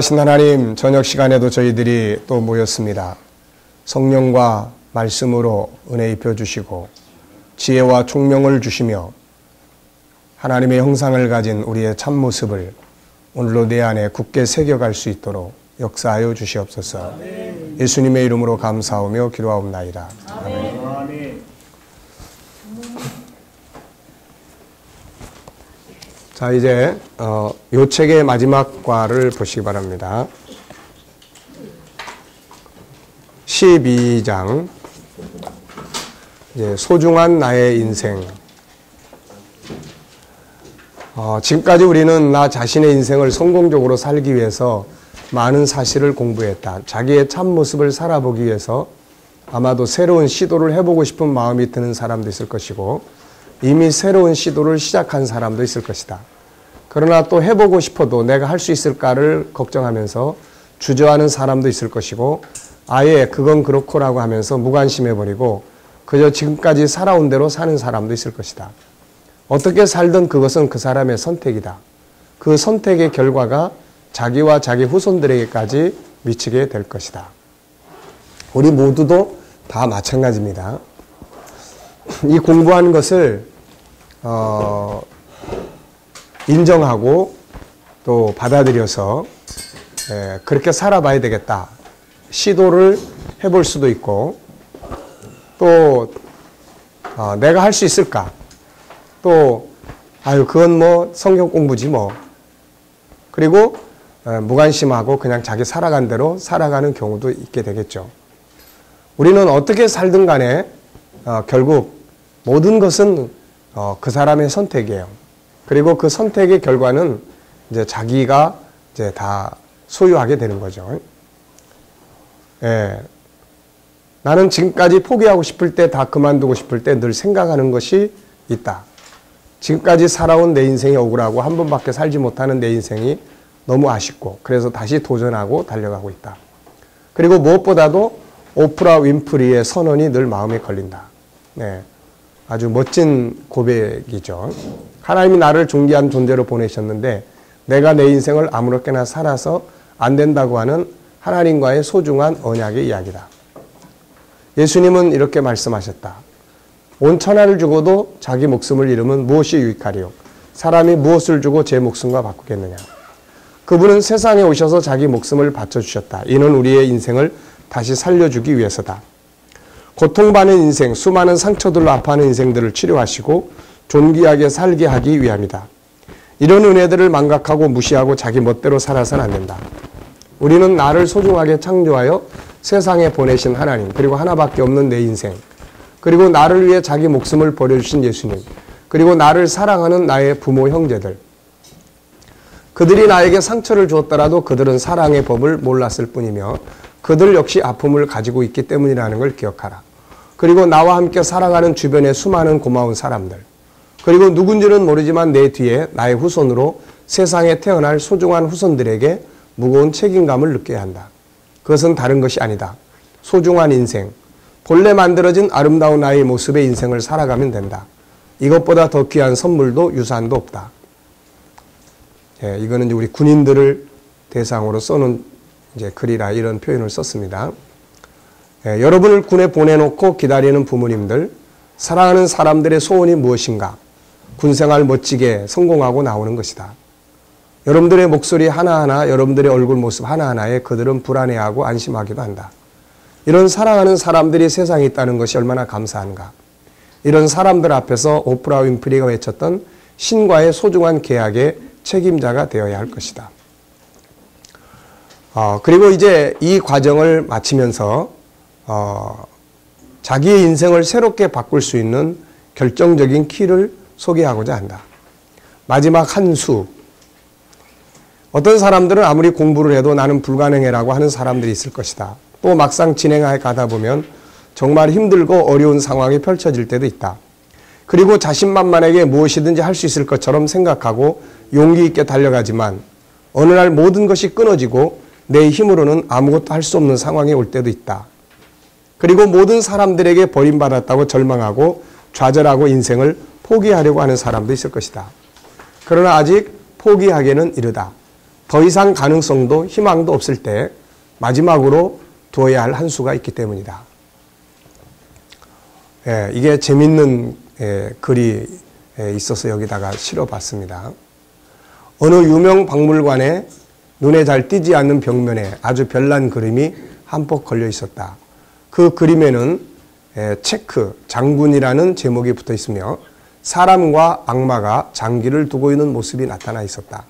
하신 하나님, 저녁 시간에도 저희들이 또 모였습니다. 성령과 말씀으로 은혜 입혀주시고 지혜와 총명을 주시며 하나님의 형상을 가진 우리의 참모습을 오늘로 내 안에 굳게 새겨갈 수 있도록 역사하여 주시옵소서. 아멘. 예수님의 이름으로 감사하며 기도하옵나이다. 아멘. 아멘. 자, 이제 요 책의 마지막 과를 보시기 바랍니다. 12장, 이제 소중한 나의 인생. 지금까지 우리는 나 자신의 인생을 성공적으로 살기 위해서 많은 사실을 공부했다. 자기의 참모습을 살아보기 위해서 아마도 새로운 시도를 해보고 싶은 마음이 드는 사람도 있을 것이고 이미 새로운 시도를 시작한 사람도 있을 것이다. 그러나 또 해보고 싶어도 내가 할 수 있을까를 걱정하면서 주저하는 사람도 있을 것이고 아예 그건 그렇고라고 하면서 무관심해버리고 그저 지금까지 살아온 대로 사는 사람도 있을 것이다. 어떻게 살든 그것은 그 사람의 선택이다. 그 선택의 결과가 자기와 자기 후손들에게까지 미치게 될 것이다. 우리 모두도 다 마찬가지입니다. 이 공부하는 것을 인정하고 또 받아들여서 그렇게 살아봐야 되겠다. 시도를 해볼 수도 있고 또 내가 할 수 있을까? 또 그건 뭐 성경 공부지 뭐. 그리고 무관심하고 그냥 자기 살아간 대로 살아가는 경우도 있게 되겠죠. 우리는 어떻게 살든 간에 결국 모든 것은 그 사람의 선택이에요. 그리고 그 선택의 결과는 이제 자기가 이제 다 소유하게 되는 거죠. 나는 지금까지 포기하고 싶을 때, 다 그만두고 싶을 때 늘 생각하는 것이 있다. 지금까지 살아온 내 인생이 억울하고 한 번밖에 살지 못하는 내 인생이 너무 아쉽고 그래서 다시 도전하고 달려가고 있다. 그리고 무엇보다도 오프라 윈프리의 선언이 늘 마음에 걸린다. 아주 멋진 고백이죠. 하나님이 나를 존귀한 존재로 보내셨는데 내가 내 인생을 아무렇게나 살아서 안 된다고 하는 하나님과의 소중한 언약의 이야기다. 예수님은 이렇게 말씀하셨다. 온 천하를 주고도 자기 목숨을 잃으면 무엇이 유익하리요? 사람이 무엇을 주고 제 목숨과 바꾸겠느냐? 그분은 세상에 오셔서 자기 목숨을 바쳐주셨다. 이는 우리의 인생을 다시 살려주기 위해서다. 고통받는 인생, 수많은 상처들로 아파하는 인생들을 치료하시고 존귀하게 살게 하기 위함이다. 이런 은혜들을 망각하고 무시하고 자기 멋대로 살아서는 안 된다. 우리는 나를 소중하게 창조하여 세상에 보내신 하나님, 그리고 하나밖에 없는 내 인생, 그리고 나를 위해 자기 목숨을 버려주신 예수님, 그리고 나를 사랑하는 나의 부모, 형제들. 그들이 나에게 상처를 주었더라도 그들은 사랑의 법을 몰랐을 뿐이며 그들 역시 아픔을 가지고 있기 때문이라는 걸 기억하라. 그리고 나와 함께 살아가는 주변의 수많은 고마운 사람들, 그리고 누군지는 모르지만 내 뒤에 나의 후손으로 세상에 태어날 소중한 후손들에게 무거운 책임감을 느껴야 한다. 그것은 다른 것이 아니다. 소중한 인생, 본래 만들어진 아름다운 나의 모습의 인생을 살아가면 된다. 이것보다 더 귀한 선물도 유산도 없다. 이거는 이제 우리 군인들을 대상으로 써놓은 이제 글이라 이런 표현을 썼습니다. 여러분을 군에 보내놓고 기다리는 부모님들, 사랑하는 사람들의 소원이 무엇인가? 군생활 멋지게 성공하고 나오는 것이다. 여러분들의 목소리 하나하나, 여러분들의 얼굴 모습 하나하나에 그들은 불안해하고 안심하기도 한다. 이런 사랑하는 사람들이 세상에 있다는 것이 얼마나 감사한가. 이런 사람들 앞에서 오프라 윈프리가 외쳤던 신과의 소중한 계약의 책임자가 되어야 할 것이다. 그리고 이제 이 과정을 마치면서 자기의 인생을 새롭게 바꿀 수 있는 결정적인 키를 소개하고자 한다. 마지막 한 수. 어떤 사람들은 아무리 공부를 해도 나는 불가능해라고 하는 사람들이 있을 것이다. 또 막상 진행해 가다 보면 정말 힘들고 어려운 상황이 펼쳐질 때도 있다. 그리고 자신만만에게 무엇이든지 할 수 있을 것처럼 생각하고 용기 있게 달려가지만 어느 날 모든 것이 끊어지고 내 힘으로는 아무것도 할 수 없는 상황이 올 때도 있다. 그리고 모든 사람들에게 버림받았다고 절망하고 좌절하고 인생을 포기하려고 하는 사람도 있을 것이다. 그러나 아직 포기하기에는 이르다. 더 이상 가능성도 희망도 없을 때 마지막으로 두어야 할 한 수가 있기 때문이다. 이게 재밌는 글이 있어서 여기다가 실어봤습니다. 어느 유명 박물관에 눈에 잘 띄지 않는 벽면에 아주 별난 그림이 한폭 걸려 있었다. 그 그림에는 체크, 장군이라는 제목이 붙어 있으며 사람과 악마가 장기를 두고 있는 모습이 나타나 있었다.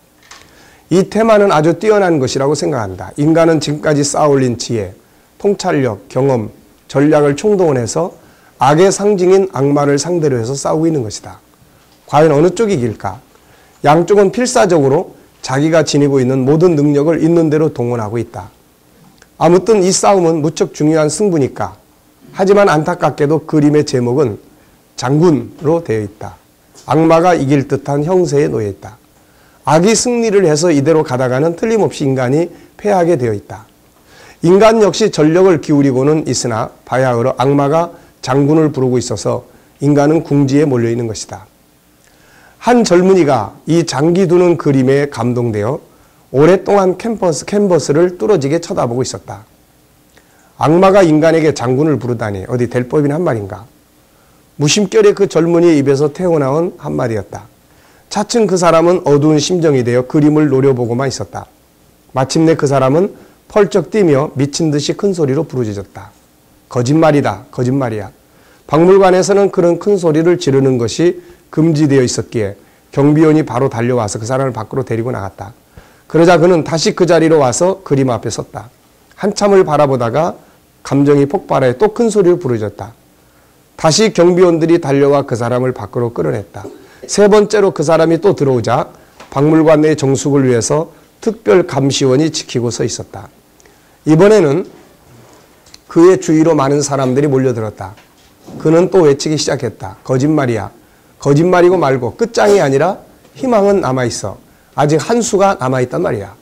이 테마는 아주 뛰어난 것이라고 생각한다. 인간은 지금까지 쌓아올린 지혜, 통찰력, 경험, 전략을 총동원해서 악의 상징인 악마를 상대로 해서 싸우고 있는 것이다. 과연 어느 쪽이 이길까? 양쪽은 필사적으로 자기가 지니고 있는 모든 능력을 있는 대로 동원하고 있다. 아무튼 이 싸움은 무척 중요한 승부니까. 하지만 안타깝게도 그림의 제목은 장군으로 되어 있다. 악마가 이길 듯한 형세에 놓여 있다. 악이 승리를 해서 이대로 가다가는 틀림없이 인간이 패하게 되어 있다. 인간 역시 전력을 기울이고는 있으나 바야흐로 악마가 장군을 부르고 있어서 인간은 궁지에 몰려 있는 것이다. 한 젊은이가 이 장기 두는 그림에 감동되어 오랫동안 캔버스를 뚫어지게 쳐다보고 있었다. 악마가 인간에게 장군을 부르다니 어디 될 법이나 한 말인가. 무심결에 그 젊은이의 입에서 태어나온 한마디였다. 차츰 그 사람은 어두운 심정이 되어 그림을 노려보고만 있었다. 마침내 그 사람은 펄쩍 뛰며 미친 듯이 큰 소리로 부르짖었다. 거짓말이다. 거짓말이야. 박물관에서는 그런 큰 소리를 지르는 것이 금지되어 있었기에 경비원이 바로 달려와서 그 사람을 밖으로 데리고 나갔다. 그러자 그는 다시 그 자리로 와서 그림 앞에 섰다. 한참을 바라보다가 감정이 폭발해 또 큰 소리로 부르짖었다. 다시 경비원들이 달려와 그 사람을 밖으로 끌어냈다. 세 번째로 그 사람이 또 들어오자 박물관 내 정숙을 위해서 특별 감시원이 지키고 서 있었다. 이번에는 그의 주위로 많은 사람들이 몰려들었다. 그는 또 외치기 시작했다. 거짓말이야. 거짓말이고 말고 끝장이 아니라 희망은 남아있어. 아직 한 수가 남아있단 말이야.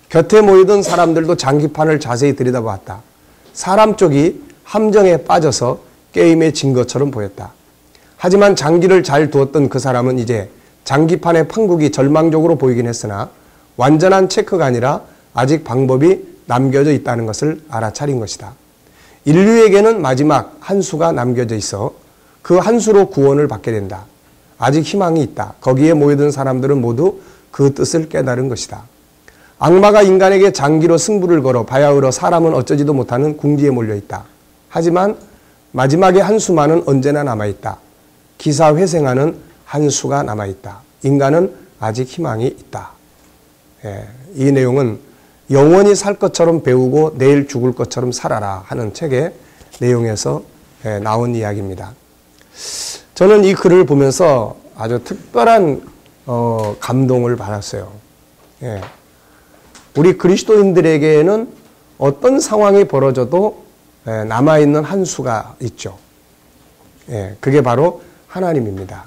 곁에 모이던 사람들도 장기판을 자세히 들여다보았다. 사람 쪽이 함정에 빠져서 게임에 진 것처럼 보였다. 하지만 장기를 잘 두었던 그 사람은 이제 장기판의 판국이 절망적으로 보이긴 했으나 완전한 체크가 아니라 아직 방법이 남겨져 있다는 것을 알아차린 것이다. 인류에게는 마지막 한 수가 남겨져 있어 그 한 수로 구원을 받게 된다. 아직 희망이 있다. 거기에 모여든 사람들은 모두 그 뜻을 깨달은 것이다. 악마가 인간에게 장기로 승부를 걸어 바야흐로 사람은 어쩌지도 못하는 궁지에 몰려있다. 하지만 마지막에 한 수만은 언제나 남아있다. 기사회생하는 한 수가 남아있다. 인간은 아직 희망이 있다. 이 내용은 영원히 살 것처럼 배우고 내일 죽을 것처럼 살아라 하는 책의 내용에서 나온 이야기입니다. 저는 이 글을 보면서 아주 특별한 감동을 받았어요. 우리 그리스도인들에게는 어떤 상황이 벌어져도 남아있는 한 수가 있죠. 그게 바로 하나님입니다.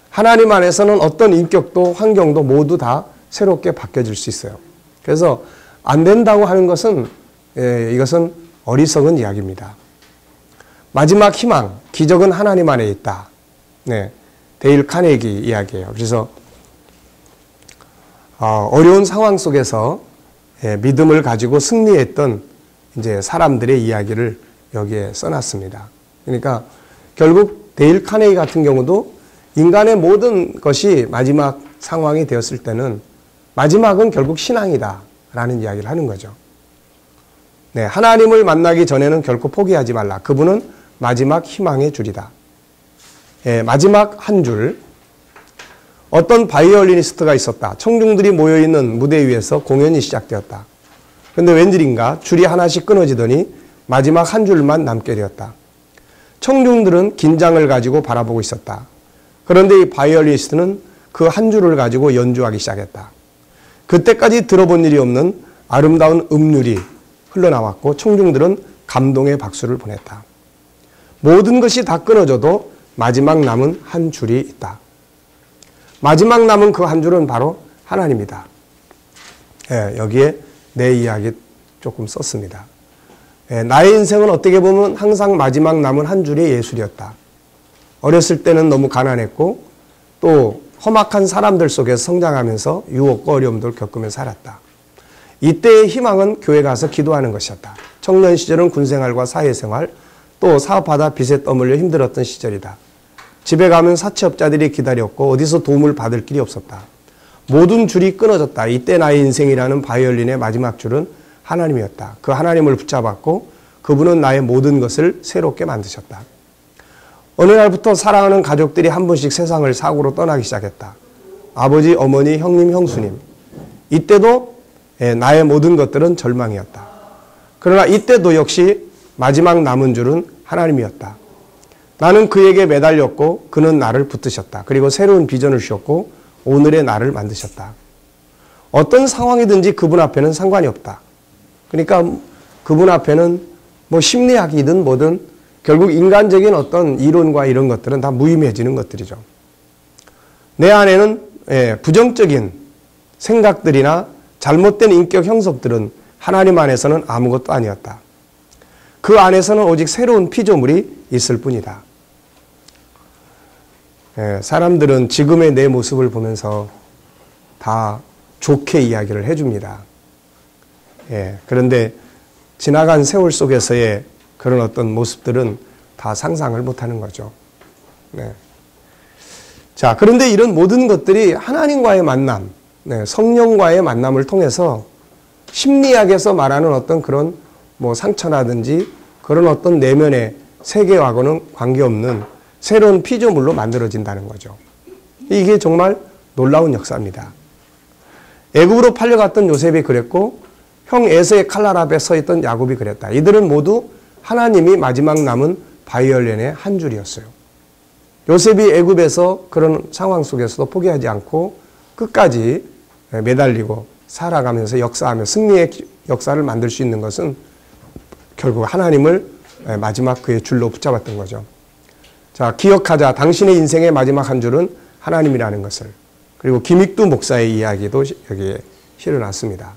하나님 안에서는 어떤 인격도 환경도 모두 다 새롭게 바뀌어질 수 있어요. 그래서 안 된다고 하는 것은 이것은 어리석은 이야기입니다. 마지막 희망, 기적은 하나님 안에 있다. 데일 카네기 이야기예요. 그래서 어려운 상황 속에서 믿음을 가지고 승리했던 이제 사람들의 이야기를 여기에 써놨습니다. 그러니까 결국 데일 카네기 같은 경우도 인간의 모든 것이 마지막 상황이 되었을 때는 마지막은 결국 신앙이다 라는 이야기를 하는 거죠. 하나님을 만나기 전에는 결코 포기하지 말라. 그분은 마지막 희망의 줄이다. 마지막 한 줄. 어떤 바이올리니스트가 있었다. 청중들이 모여있는 무대 위에서 공연이 시작되었다. 그런데 웬일인가 줄이 하나씩 끊어지더니 마지막 한 줄만 남게 되었다. 청중들은 긴장을 가지고 바라보고 있었다. 그런데 이 바이올리니스트는 그 한 줄을 가지고 연주하기 시작했다. 그때까지 들어본 일이 없는 아름다운 음률이 흘러나왔고 청중들은 감동의 박수를 보냈다. 모든 것이 다 끊어져도 마지막 남은 한 줄이 있다. 마지막 남은 그 한 줄은 바로 하나님이다. 여기에 내 이야기 조금 썼습니다. 나의 인생은 어떻게 보면 항상 마지막 남은 한 줄이 예술이었다. 어렸을 때는 너무 가난했고 또 험악한 사람들 속에서 성장하면서 유혹과 어려움들을 겪으며 살았다. 이때의 희망은 교회 가서 기도하는 것이었다. 청년 시절은 군생활과 사회생활, 또 사업하다 빚에 떠밀려 힘들었던 시절이다. 집에 가면 사채업자들이 기다렸고 어디서 도움을 받을 길이 없었다. 모든 줄이 끊어졌다. 이때 나의 인생이라는 바이올린의 마지막 줄은 하나님이었다. 그 하나님을 붙잡았고 그분은 나의 모든 것을 새롭게 만드셨다. 어느 날부터 사랑하는 가족들이 한 분씩 세상을 사고로 떠나기 시작했다. 아버지, 어머니, 형님, 형수님. 이때도 나의 모든 것들은 절망이었다. 그러나 이때도 역시 마지막 남은 줄은 하나님이었다. 나는 그에게 매달렸고 그는 나를 붙드셨다. 그리고 새로운 비전을 주셨고 오늘의 나를 만드셨다. 어떤 상황이든지 그분 앞에는 상관이 없다. 그러니까 그분 앞에는 뭐 심리학이든 뭐든 결국 인간적인 어떤 이론과 이런 것들은 다 무의미해지는 것들이죠. 내 안에는 부정적인 생각들이나 잘못된 인격 형성들은 하나님 안에서는 아무것도 아니었다. 그 안에서는 오직 새로운 피조물이 있을 뿐이다. 사람들은 지금의 내 모습을 보면서 다 좋게 이야기를 해줍니다. 그런데 지나간 세월 속에서의 그런 어떤 모습들은 다 상상을 못하는 거죠. 자, 그런데 이런 모든 것들이 하나님과의 만남, 성령과의 만남을 통해서 심리학에서 말하는 어떤 그런 뭐 상처라든지 그런 어떤 내면의 세계하고는 관계없는 새로운 피조물로 만들어진다는 거죠. 이게 정말 놀라운 역사입니다. 애굽으로 팔려갔던 요셉이 그랬고 형 에서의 칼날 앞에 서 있던 야곱이 그랬다. 이들은 모두 하나님이 마지막 남은 바이올린의 한 줄이었어요. 요셉이 애굽에서 그런 상황 속에서도 포기하지 않고 끝까지 매달리고 살아가면서 역사하며 승리의 역사를 만들 수 있는 것은 결국 하나님을 마지막 그의 줄로 붙잡았던 거죠. 자, 기억하자. 당신의 인생의 마지막 한 줄은 하나님이라는 것을. 그리고 김익두 목사의 이야기도 여기에 실어놨습니다.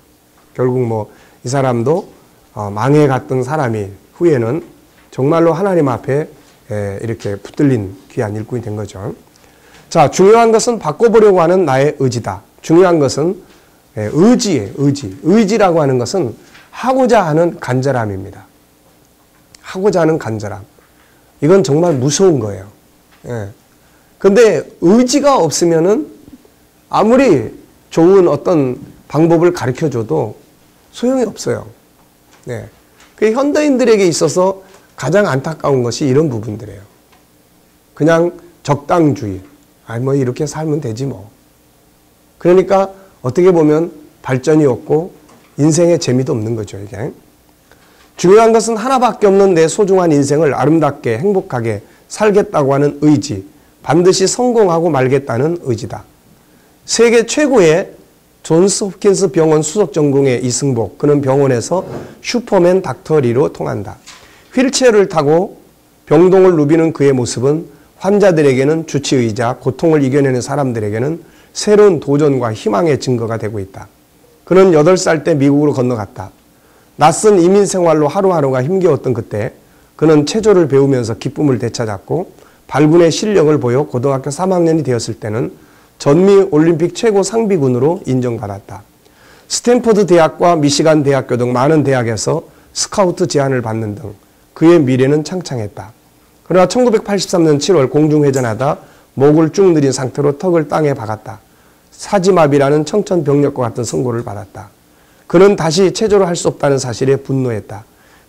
결국 뭐 이 사람도 망해갔던 사람이 후에는 정말로 하나님 앞에 이렇게 붙들린 귀한 일꾼이 된 거죠. 자, 중요한 것은 바꿔보려고 하는 나의 의지다. 중요한 것은 의지예요. 의지. 의지라고 하는 것은 하고자 하는 간절함입니다. 하고자 하는 간절함. 이건 정말 무서운 거예요. 근데 의지가 없으면은 아무리 좋은 어떤 방법을 가르쳐줘도 소용이 없어요. 그 현대인들에게 있어서 가장 안타까운 것이 이런 부분들이에요. 그냥 적당주의. 뭐 이렇게 살면 되지 뭐. 그러니까 어떻게 보면 발전이 없고 인생의 재미도 없는 거죠, 이게. 중요한 것은 하나밖에 없는 내 소중한 인생을 아름답게 행복하게 살겠다고 하는 의지, 반드시 성공하고 말겠다는 의지다. 세계 최고의 존스 홉킨스 병원 수석 전공의 이승복, 그는 병원에서 슈퍼맨 닥터리로 통한다. 휠체어를 타고 병동을 누비는 그의 모습은 환자들에게는 주치의자, 고통을 이겨내는 사람들에게는 새로운 도전과 희망의 증거가 되고 있다. 그는 8살 때 미국으로 건너갔다. 낯선 이민 생활로 하루하루가 힘겨웠던 그때 그는 체조를 배우면서 기쁨을 되찾았고 발군의 실력을 보여 고등학교 3학년이 되었을 때는 전미 올림픽 최고 상비군으로 인정받았다. 스탠퍼드 대학과 미시간 대학교 등 많은 대학에서 스카우트 제안을 받는 등 그의 미래는 창창했다. 그러나 1983년 7월 공중회전하다 목을 쭉 늘린 상태로 턱을 땅에 박았다. 사지마비라는 청천벽력과 같은 선고를 받았다. 그는 다시 체조를 할 수 없다는 사실에 분노했다.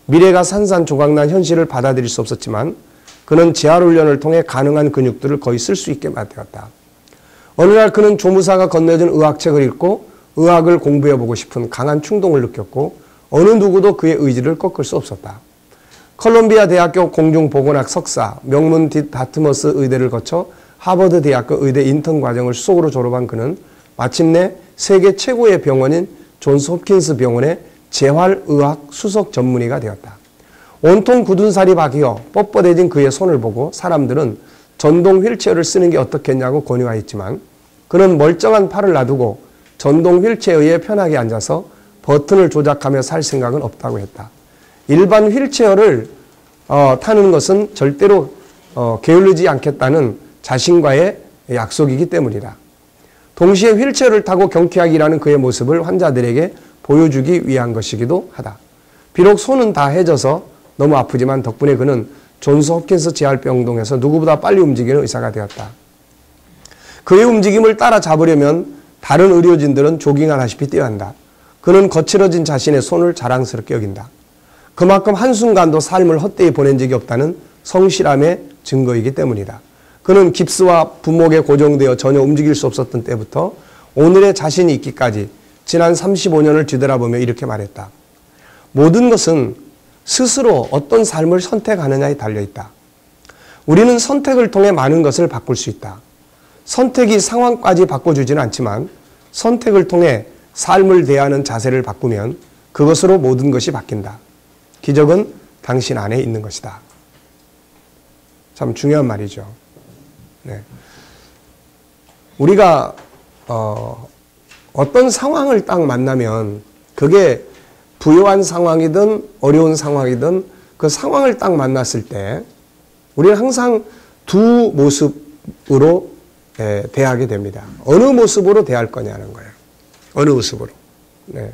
미래가 산산조각난 현실을 받아들일 수 없었지만 그는 재활훈련을 통해 가능한 근육들을 거의 쓸 수 있게 되었다. 어느 날 그는 조무사가 건네준 의학책을 읽고 의학을 공부해보고 싶은 강한 충동을 느꼈고 어느 누구도 그의 의지를 꺾을 수 없었다. 컬럼비아 대학교 공중보건학 석사, 명문 다트머스 의대를 거쳐 하버드 대학교 의대 인턴 과정을 수석으로 졸업한 그는 마침내 세계 최고의 병원인 존스 홉킨스 병원의 재활의학 수석 전문의가 되었다. 온통 굳은 살이 박혀 뻣뻣해진 그의 손을 보고 사람들은 전동 휠체어를 쓰는 게 어떻겠냐고 권유하였지만 그는 멀쩡한 팔을 놔두고 전동 휠체어에 편하게 앉아서 버튼을 조작하며 살 생각은 없다고 했다. 일반 휠체어를 타는 것은 절대로 게을르지 않겠다는 자신과의 약속이기 때문이다. 동시에 휠체어를 타고 경쾌하게 일하는 그의 모습을 환자들에게 보여주기 위한 것이기도 하다. 비록 손은 다 해져서 너무 아프지만 덕분에 그는 존스 홉킨스 재활병동에서 누구보다 빨리 움직이는 의사가 되었다. 그의 움직임을 따라잡으려면 다른 의료진들은 조깅하다시피 뛰어야 한다. 그는 거칠어진 자신의 손을 자랑스럽게 여긴다. 그만큼 한순간도 삶을 헛되이 보낸 적이 없다는 성실함의 증거이기 때문이다. 그는 깁스와 분목에 고정되어 전혀 움직일 수 없었던 때부터 오늘의 자신이 있기까지 지난 35년을 뒤돌아보며 이렇게 말했다. 모든 것은 스스로 어떤 삶을 선택하느냐에 달려있다. 우리는 선택을 통해 많은 것을 바꿀 수 있다. 선택이 상황까지 바꿔주지는 않지만 선택을 통해 삶을 대하는 자세를 바꾸면 그것으로 모든 것이 바뀐다. 기적은 당신 안에 있는 것이다. 참 중요한 말이죠. 네. 우리가 어떤 상황을 딱 만나면 그게 부요한 상황이든 어려운 상황이든 그 상황을 딱 만났을 때 우리는 항상 두 모습으로 대하게 됩니다. 어느 모습으로 대할 거냐는 거예요. 어느 모습으로. 네.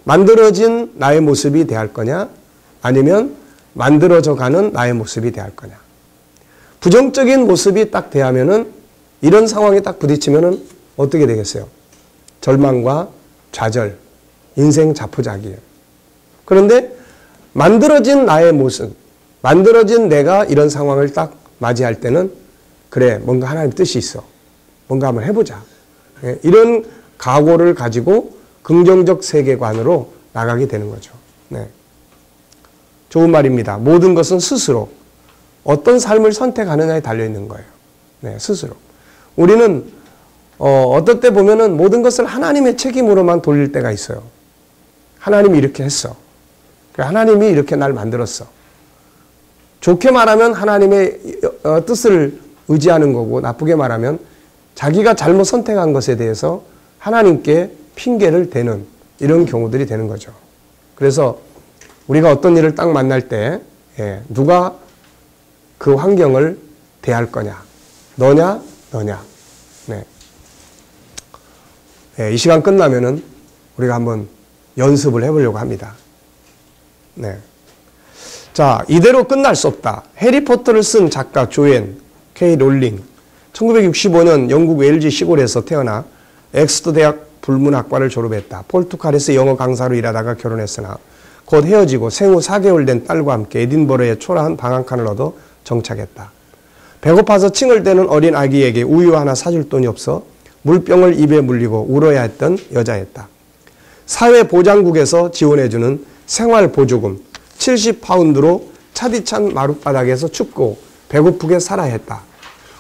만들어진 나의 모습이 대할 거냐 아니면 만들어져 가는 나의 모습이 대할 거냐. 부정적인 모습이 딱 대하면은 이런 상황에 딱 부딪히면은 어떻게 되겠어요? 절망과 좌절, 인생 자포자기예요. 그런데 만들어진 나의 모습, 만들어진 내가 이런 상황을 딱 맞이할 때는 그래, 뭔가 하나님 뜻이 있어. 뭔가 한번 해보자. 이런 각오를 가지고 긍정적 세계관으로 나가게 되는 거죠. 네. 좋은 말입니다. 모든 것은 스스로 어떤 삶을 선택하느냐에 달려있는 거예요. 네, 스스로. 우리는 어떨 때 보면은 모든 것을 하나님의 책임으로만 돌릴 때가 있어요. 하나님이 이렇게 했어. 하나님이 이렇게 날 만들었어. 좋게 말하면 하나님의 뜻을 의지하는 거고 나쁘게 말하면 자기가 잘못 선택한 것에 대해서 하나님께 핑계를 대는 이런 경우들이 되는 거죠. 그래서 우리가 어떤 일을 딱 만날 때 누가 그 환경을 대할 거냐. 너냐 너냐. 네. 이 시간 끝나면은 우리가 한번 연습을 해보려고 합니다. 네. 자, 이대로 끝날 수 없다. 해리포터를 쓴 작가 조앤 K. 롤링. 1965년 영국 웨일즈 시골에서 태어나 엑스터 대학 불문학과를 졸업했다. 포르투갈에서 영어 강사로 일하다가 결혼했으나 곧 헤어지고 생후 4개월 된 딸과 함께 에딘버러에 초라한 방한칸을 얻어 정착했다. 배고파서 칭얼대는 어린 아기에게 우유 하나 사줄 돈이 없어 물병을 입에 물리고 울어야 했던 여자였다. 사회보장국에서 지원해주는 생활보조금 70파운드로 차디찬 마룻바닥에서 춥고 배고프게 살아야 했다.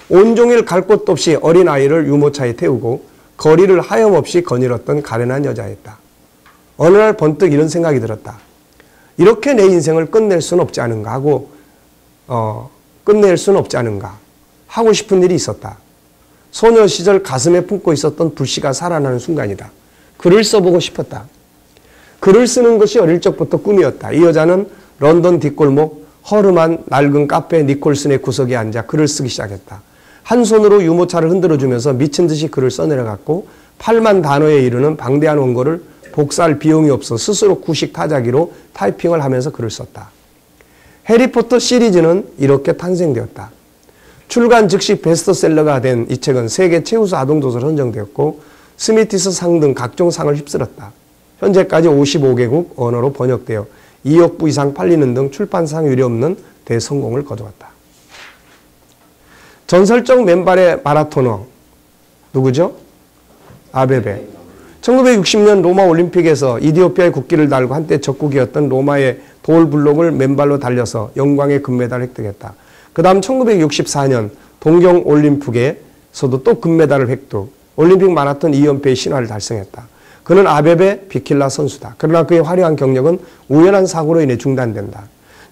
온종일 갈 곳도 없이 어린아이를 유모차에 태우고 거리를 하염없이 거닐었던 가련한 여자였다. 어느 날 번뜩 이런 생각이 들었다. 이렇게 내 인생을 끝낼 수는 없지 않은가 하고 끝낼 수는 없지 않은가 하고 싶은 일이 있었다. 소녀 시절 가슴에 품고 있었던 불씨가 살아나는 순간이다. 글을 써보고 싶었다. 글을 쓰는 것이 어릴 적부터 꿈이었다. 이 여자는 런던 뒷골목 허름한 낡은 카페 니콜슨의 구석에 앉아 글을 쓰기 시작했다. 한 손으로 유모차를 흔들어주면서 미친 듯이 글을 써내려갔고 8만 단어에 이르는 방대한 원고를 복사할 비용이 없어 스스로 구식 타자기로 타이핑을 하면서 글을 썼다. 해리포터 시리즈는 이렇게 탄생되었다. 출간 즉시 베스트셀러가 된 이 책은 세계 최우수 아동도서로 선정되었고 스미티스 상 등 각종 상을 휩쓸었다. 현재까지 55개국 언어로 번역되어 2억 부 이상 팔리는 등 출판상 유례없는 대성공을 거두었다. 전설적 맨발의 마라토너 누구죠? 아베베. 1960년 로마 올림픽에서 이디오피아의 국기를 달고 한때 적국이었던 로마의 돌블록을 맨발로 달려서 영광의 금메달을 획득했다. 그 다음 1964년 동경 올림픽에서도 또 금메달을 획득, 올림픽 마라톤 2연패의 신화를 달성했다. 그는 아베베 비킬라 선수다. 그러나 그의 화려한 경력은 우연한 사고로 인해 중단된다.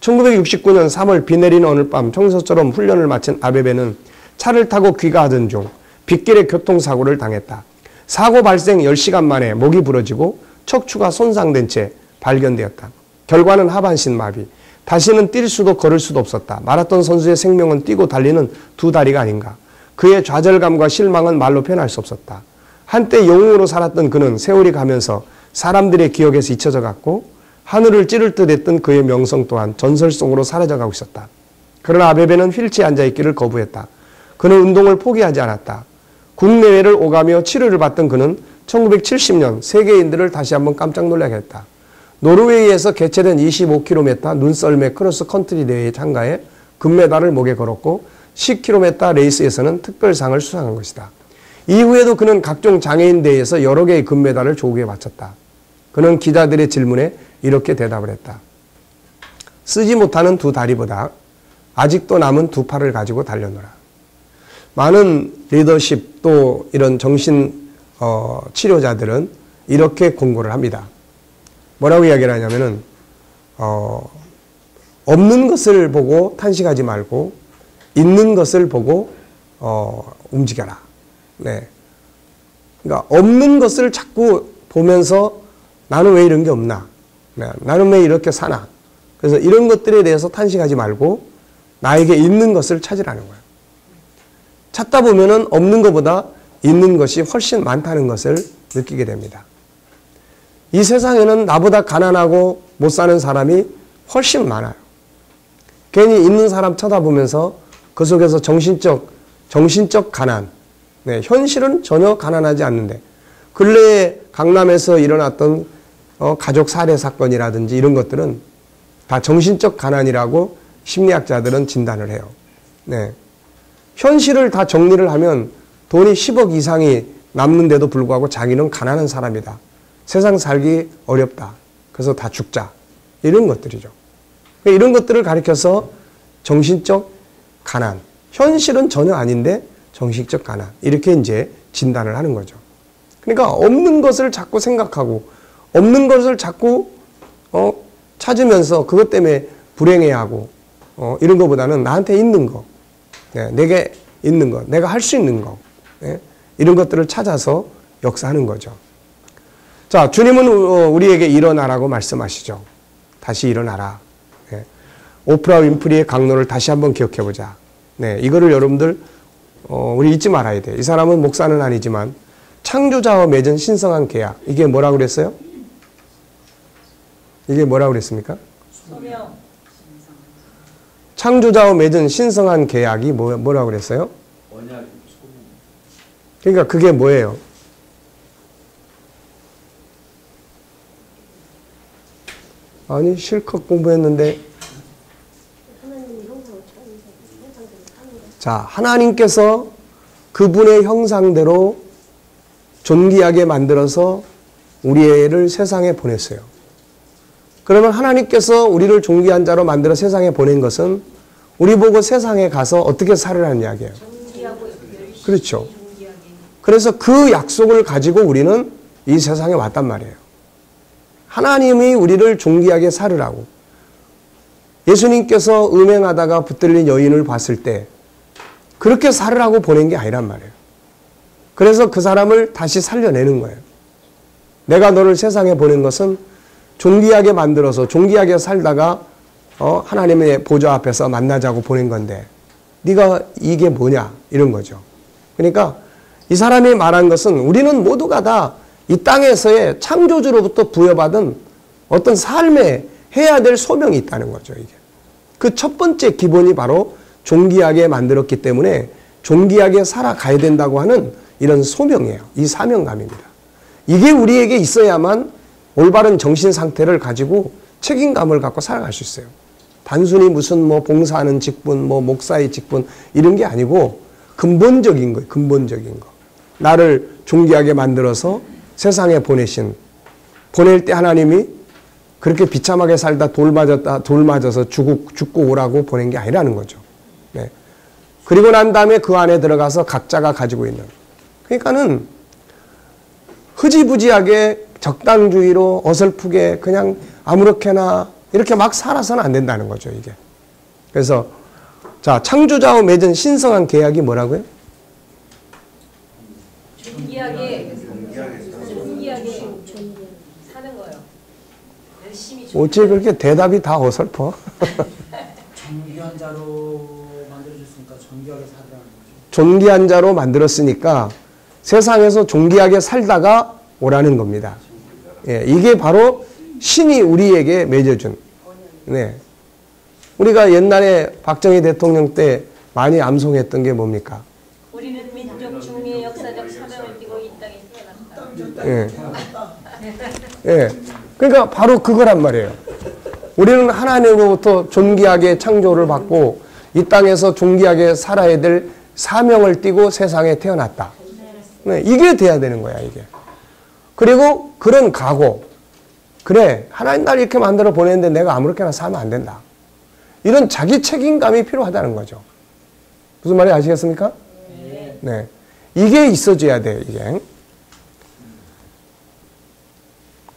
1969년 3월 비 내리는 어느 밤 평소처럼 훈련을 마친 아베베는 차를 타고 귀가하던 중 빗길에 교통사고를 당했다. 사고 발생 10시간 만에 목이 부러지고 척추가 손상된 채 발견되었다. 결과는 하반신 마비. 다시는 뛸 수도 걸을 수도 없었다. 마라톤 선수의 생명은 뛰고 달리는 두 다리가 아닌가. 그의 좌절감과 실망은 말로 표현할 수 없었다. 한때 영웅으로 살았던 그는 세월이 가면서 사람들의 기억에서 잊혀져 갔고 하늘을 찌를 듯 했던 그의 명성 또한 전설 속으로 사라져가고 있었다. 그러나 아베베는 휠체어에 앉아있기를 거부했다. 그는 운동을 포기하지 않았다. 국내외를 오가며 치료를 받던 그는 1970년 세계인들을 다시 한번 깜짝 놀라게 했다. 노르웨이에서 개최된 25km 눈썰매 크로스 컨트리 대회에 참가해 금메달을 목에 걸었고 10km 레이스에서는 특별상을 수상한 것이다. 이후에도 그는 각종 장애인 대회에서 여러 개의 금메달을 조국에 바쳤다. 그는 기자들의 질문에 이렇게 대답을 했다. 쓰지 못하는 두 다리보다 아직도 남은 두 팔을 가지고 달려노라. 많은 리더십 또 이런 정신 치료자들은 이렇게 공고를 합니다. 뭐라고 이야기를 하냐면은 없는 것을 보고 탄식하지 말고 있는 것을 보고 움직여라. 네. 그러니까 없는 것을 자꾸 보면서 나는 왜 이런 게 없나? 네. 나는 왜 이렇게 사나? 그래서 이런 것들에 대해서 탄식하지 말고 나에게 있는 것을 찾으라는 거예요. 찾다 보면은 없는 것보다 있는 것이 훨씬 많다는 것을 느끼게 됩니다. 이 세상에는 나보다 가난하고 못 사는 사람이 훨씬 많아요. 괜히 있는 사람 쳐다보면서 그 속에서 정신적 가난, 네, 현실은 전혀 가난하지 않는데 근래에 강남에서 일어났던 가족 살해 사건이라든지 이런 것들은 다 정신적 가난이라고 심리학자들은 진단을 해요. 네. 현실을 다 정리를 하면 돈이 10억 이상이 남는데도 불구하고 자기는 가난한 사람이다. 세상 살기 어렵다. 그래서 다 죽자. 이런 것들이죠. 이런 것들을 가리켜서 정신적 가난. 현실은 전혀 아닌데 정신적 가난. 이렇게 이제 진단을 하는 거죠. 그러니까 없는 것을 자꾸 생각하고 없는 것을 자꾸 찾으면서 그것 때문에 불행해하고 이런 것보다는 나한테 있는 거, 네, 내게 있는 것, 내가 할 수 있는 거, 네, 이런 것들을 찾아서 역사하는 거죠. 자, 주님은 우리에게 일어나라고 말씀하시죠. 다시 일어나라. 네. 오프라 윈프리의 강론을 다시 한번 기억해보자. 네, 이거를 여러분들 우리 잊지 말아야 돼. 이 사람은 목사는 아니지만 창조자와 맺은 신성한 계약. 이게 뭐라고 그랬어요? 이게 뭐라고 그랬습니까? 소명. 창조자와 맺은 신성한 계약이 뭐라고 그랬어요? 언약. 그러니까 그게 뭐예요? 아니 실컷 공부했는데 자, 하나님께서 그분의 형상대로 존귀하게 만들어서 우리를 세상에 보냈어요. 그러면 하나님께서 우리를 존귀한 자로 만들어 세상에 보낸 것은 우리 보고 세상에 가서 어떻게 살으라는 이야기예요. 그렇죠. 그래서 그 약속을 가지고 우리는 이 세상에 왔단 말이에요. 하나님이 우리를 존귀하게 살으라고. 예수님께서 음행하다가 붙들린 여인을 봤을 때 그렇게 살으라고 보낸 게 아니란 말이에요. 그래서 그 사람을 다시 살려내는 거예요. 내가 너를 세상에 보낸 것은 존귀하게 만들어서 존귀하게 살다가 하나님의 보좌 앞에서 만나자고 보낸 건데 네가 이게 뭐냐 이런 거죠. 그러니까 이 사람이 말한 것은 우리는 모두가 다 이 땅에서의 창조주로부터 부여받은 어떤 삶에 해야 될 소명이 있다는 거죠. 이게 그 첫 번째 기본이 바로 존귀하게 만들었기 때문에 존귀하게 살아가야 된다고 하는 이런 소명이에요. 이 사명감입니다. 이게 우리에게 있어야만 올바른 정신 상태를 가지고 책임감을 갖고 살아갈 수 있어요. 단순히 무슨 봉사하는 직분, 목사의 직분 이런 게 아니고 근본적인 거예요. 근본적인 거. 나를 존귀하게 만들어서 세상에 보낼 때 하나님이 그렇게 비참하게 살다 돌 맞아서 죽고 오라고 보낸 게 아니라는 거죠. 네. 그리고 난 다음에 그 안에 들어가서 각자가 가지고 있는. 그러니까는 흐지부지하게 적당주의로 어설프게 그냥 아무렇게나 이렇게 막 살아서는 안 된다는 거죠, 이게. 그래서 자, 창조자와 맺은 신성한 계약이 뭐라고요? 존귀하게 사는 거예요. 열심히. 어째 그렇게 대답이 다 어설퍼? 존귀한 자로 만들어줬으니까 존귀하게 살으라는 거죠. 존귀한 자로 만들었으니까 세상에서 존귀하게 살다가 오라는 겁니다. 예, 이게 바로 신이 우리에게 맺어준. 네. 우리가 옛날에 박정희 대통령 때 많이 암송했던 게 뭡니까? 우리는 민족 중리의 역사적 사명을 띠고 이 땅에 태어났다. 예. 예. 그러니까 바로 그거란 말이에요. 우리는 하나님으로부터 존귀하게 창조를 받고 이 땅에서 존귀하게 살아야 될 사명을 띠고 세상에 태어났다. 네, 이게 돼야 되는 거야, 이게. 그리고 그런 각오. 그래, 하나님 날 이렇게 만들어 보냈는데 내가 아무렇게나 살면 안 된다. 이런 자기 책임감이 필요하다는 거죠. 무슨 말인지 아시겠습니까? 네. 이게 있어줘야 돼, 이게.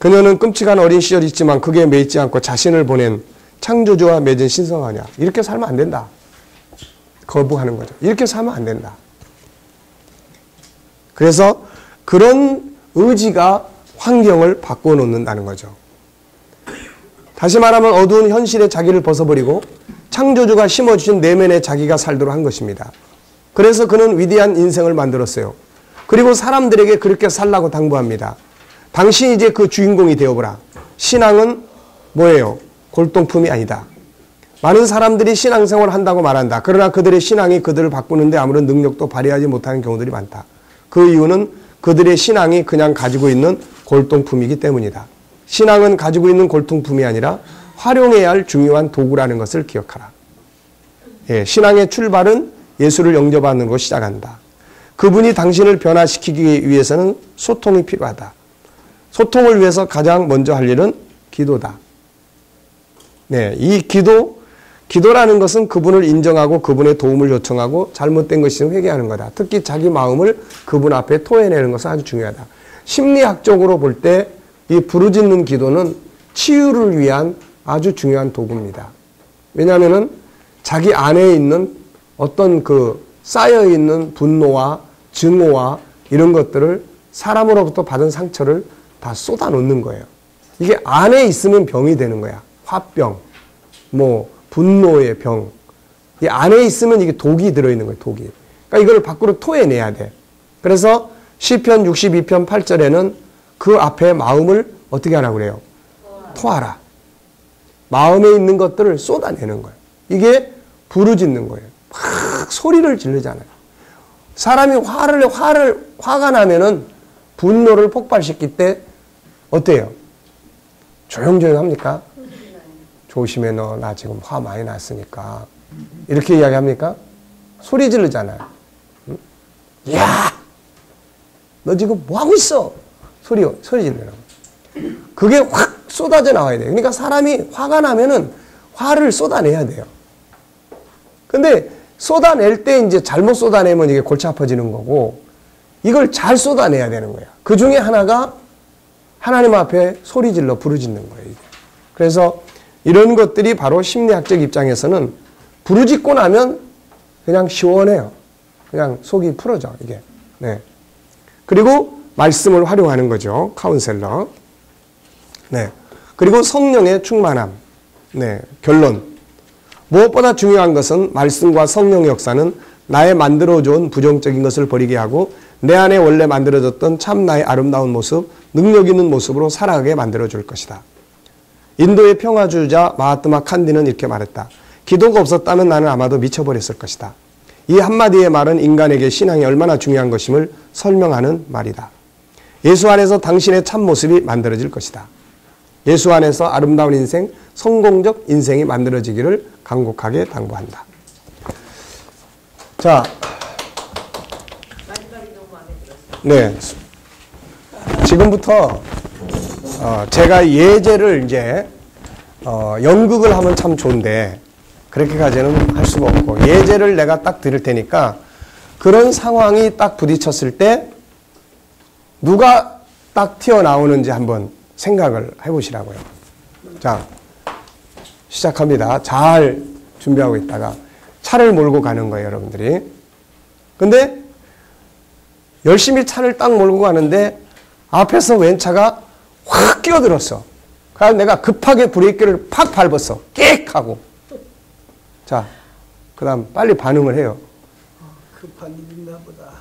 그녀는 끔찍한 어린 시절이 있지만 그게 매이지 않고 자신을 보낸 창조주와 맺은 신성하냐. 이렇게 살면 안 된다. 거부하는 거죠. 이렇게 살면 안 된다. 그래서 그런 의지가 환경을 바꿔놓는다는 거죠. 다시 말하면 어두운 현실의 자기를 벗어버리고 창조주가 심어주신 내면의 자기가 살도록 한 것입니다. 그래서 그는 위대한 인생을 만들었어요. 그리고 사람들에게 그렇게 살라고 당부합니다. 당신이 이제 그 주인공이 되어보라. 신앙은 뭐예요? 골동품이 아니다. 많은 사람들이 신앙생활을 한다고 말한다. 그러나 그들의 신앙이 그들을 바꾸는데 아무런 능력도 발휘하지 못하는 경우들이 많다. 그 이유는 그들의 신앙이 그냥 가지고 있는 골동품이기 때문이다. 신앙은 가지고 있는 골동품이 아니라 활용해야 할 중요한 도구라는 것을 기억하라. 예, 신앙의 출발은 예수를 영접하는 것으로 시작한다. 그분이 당신을 변화시키기 위해서는 소통이 필요하다. 소통을 위해서 가장 먼저 할 일은 기도다. 네, 이 기도라는 것은 그분을 인정하고 그분의 도움을 요청하고 잘못된 것이면 회개하는 거다. 특히 자기 마음을 그분 앞에 토해내는 것은 아주 중요하다. 심리학적으로 볼 때 이 부르짖는 기도는 치유를 위한 아주 중요한 도구입니다. 왜냐하면은 자기 안에 있는 어떤 그 쌓여있는 분노와 증오와 이런 것들을 사람으로부터 받은 상처를 다 쏟아놓는 거예요. 이게 안에 있으면 병이 되는 거야. 화병, 뭐 분노의 병. 이 안에 있으면 이게 독이 들어있는 거예요. 독이. 그러니까 이걸 밖으로 토해내야 돼. 그래서 시편 62편 8절에는 그 앞에 마음을 어떻게 하라고 그래요? 토하라. 마음에 있는 것들을 쏟아내는 거예요. 이게 부르짖는 거예요. 막 소리를 지르잖아요. 사람이 화가 나면은 분노를 폭발시킬 때 어때요? 조용조용 합니까? 조심해 너 나 지금 화 많이 났으니까 이렇게 이야기합니까? 소리 지르잖아요. 응? 야! 너 지금 뭐하고 있어? 소리 지르라고. 그게 확 쏟아져 나와야 돼요. 그러니까 사람이 화가 나면은 화를 쏟아내야 돼요. 근데 쏟아낼 때 이제 잘못 쏟아내면 이게 골치 아파지는 거고 이걸 잘 쏟아내야 되는 거야. 그 중에 하나가 하나님 앞에 소리 질러 부르짖는 거예요. 이게. 그래서 이런 것들이 바로 심리학적 입장에서는 부르짖고 나면 그냥 시원해요. 그냥 속이 풀어져, 이게. 네. 그리고 말씀을 활용하는 거죠. 카운셀러. 네. 그리고 성령의 충만함. 네. 결론. 무엇보다 중요한 것은 말씀과 성령의 역사는 나의 만들어준 부정적인 것을 버리게 하고 내 안에 원래 만들어졌던 참 나의 아름다운 모습, 능력 있는 모습으로 살아가게 만들어줄 것이다. 인도의 평화주의자 마하트마 칸디는 이렇게 말했다. 기도가 없었다면 나는 아마도 미쳐버렸을 것이다. 이 한마디의 말은 인간에게 신앙이 얼마나 중요한 것임을 설명하는 말이다. 예수 안에서 당신의 참모습이 만들어질 것이다. 예수 안에서 아름다운 인생, 성공적 인생이 만들어지기를 간곡하게 당부한다. 자, 마지막이 너무 마음에 들었어요. 네. 지금부터 제가 예제를 이제 연극을 하면 참 좋은데 그렇게까지는 할 수가 없고 예제를 내가 딱 드릴 테니까 그런 상황이 딱 부딪혔을 때 누가 딱 튀어나오는지 한번 생각을 해보시라고요. 자, 시작합니다. 잘 준비하고 있다가 차를 몰고 가는 거예요, 여러분들이. 근데 열심히 차를 딱 몰고 가는데 앞에서 웬 차가 확 끼어들었어. 그래서 내가 급하게 브레이크를 팍 밟았어. 끽 하고. 자, 그 다음 빨리 반응을 해요. 급한 일 있나 보다.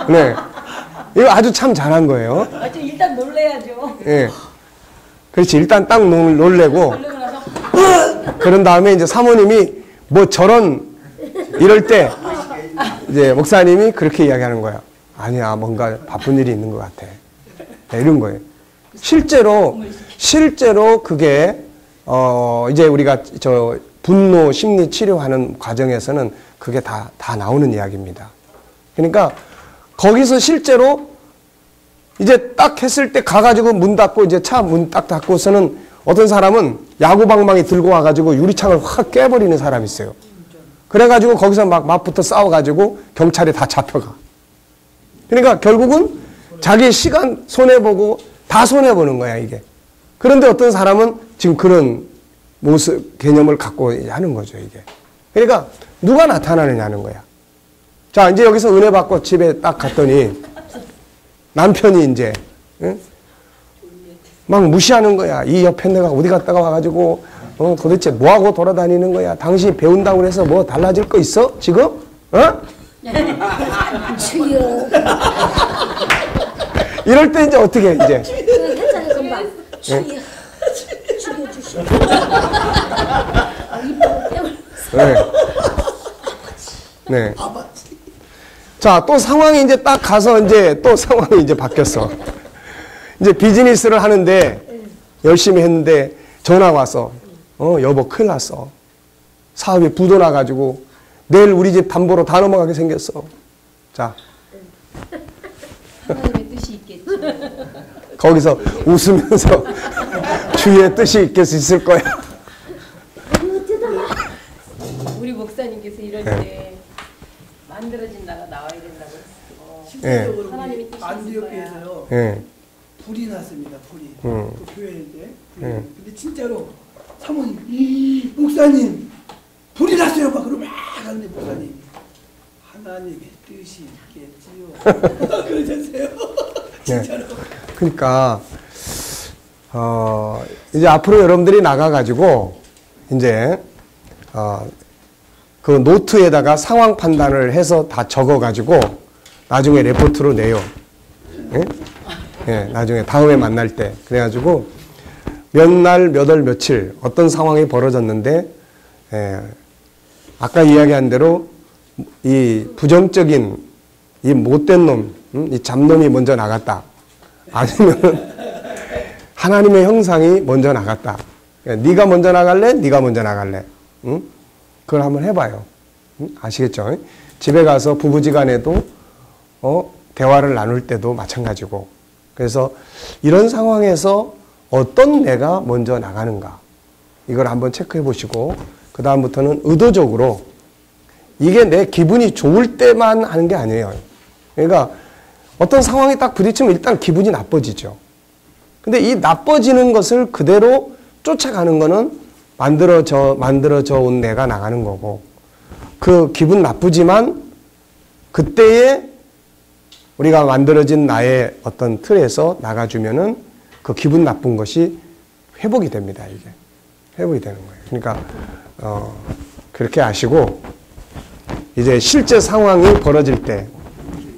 네. 이거 아주 참 잘한 거예요. 아주 일단 놀래야죠. 예. 그렇지. 일단 딱 놀래고, 놀래고 나서 그런 다음에 이제 사모님이 뭐 이럴 때, 이제 목사님이 그렇게 이야기하는 거야. 아니야, 뭔가 바쁜 일이 있는 것 같아. 네, 이런 거예요. 실제로 그게, 이제 우리가 분노 심리 치료하는 과정에서는 그게 다 나오는 이야기입니다. 그러니까 거기서 실제로 이제 딱 했을 때 가가지고 문 닫고 이제 차 문 딱 닫고서는 어떤 사람은 야구방망이 들고 와가지고 유리창을 확 깨버리는 사람이 있어요. 그래가지고 거기서 막 맞부터 싸워가지고 경찰에 다 잡혀가. 그러니까 결국은 자기 시간 손해보고 다 손해보는 거야, 이게. 그런데 어떤 사람은 지금 그런 모습, 개념을 갖고 하는 거죠, 이게. 그러니까 누가 나타나느냐는 거야. 자, 이제 여기서 은혜 받고 집에 딱 갔더니 남편이 이제, 응? 막 무시하는 거야. 이 옆에 내가 어디 갔다가 와가지고, 도대체 뭐하고 돌아다니는 거야? 당신이 배운다고 해서 뭐 달라질 거 있어? 지금? 주여. 이럴 때 이제 어떻게, 이제. 괜찮아, 금방. 주여. 죽여주시오. 이빨을 깨물면서. 네. 네. 자, 또 상황이 이제 딱 가서 이제 또 상황이 이제 바뀌었어. 이제 비즈니스를 하는데 열심히 했는데 전화가 왔어. 여보, 큰일 났어. 사업이 부도 나가지고 내일 우리 집 담보로 다 넘어가게 생겼어. 자. 하나님의 뜻이 있겠지. 거기서 웃으면서 주의 뜻이 있을 거야. 우리 목사님께서 이럴 때 만들어진 나가 나와야 된다고 했어. 실질적으로 하나님의 뜻이 있을 안디옥에서요. 예. 불이 났습니다. 불이. 그 교회인데. 근데 진짜로 사모님, 목사님, 불이 났어요. 막 그러고 막 하는데 목사님, 하나님의 뜻이 있겠지요. 그러셨어요. 진짜로. 그러니까 이제 앞으로 여러분들이 나가가지고 이제 그 노트에다가 상황 판단을 해서 다 적어가지고 나중에 레포트로 내요. 예? 예, 나중에 다음에 만날 때 그래가지고 몇 날, 몇 월, 며칠 어떤 상황이 벌어졌는데 아까 이야기한 대로 이 부정적인 이 못된 놈, 이 잡놈이 먼저 나갔다. 아니면 하나님의 형상이 먼저 나갔다. 네가 먼저 나갈래? 네가 먼저 나갈래? 응? 그걸 한번 해봐요. 응? 아시겠죠? 집에 가서 부부지간에도 대화를 나눌 때도 마찬가지고. 그래서 이런 상황에서 어떤 내가 먼저 나가는가 이걸 한번 체크해 보시고 그 다음부터는 의도적으로 이게 내 기분이 좋을 때만 하는 게 아니에요. 그러니까 어떤 상황이 딱 부딪히면 일단 기분이 나빠지죠. 근데 이 나빠지는 것을 그대로 쫓아가는 거는 만들어져 온 내가 나가는 거고 그 기분 나쁘지만 그때에 우리가 만들어진 나의 어떤 틀에서 나가주면은 그 기분 나쁜 것이 회복이 됩니다. 이게 회복이 되는 거예요. 그러니까 그렇게 아시고 이제 실제 상황이 벌어질 때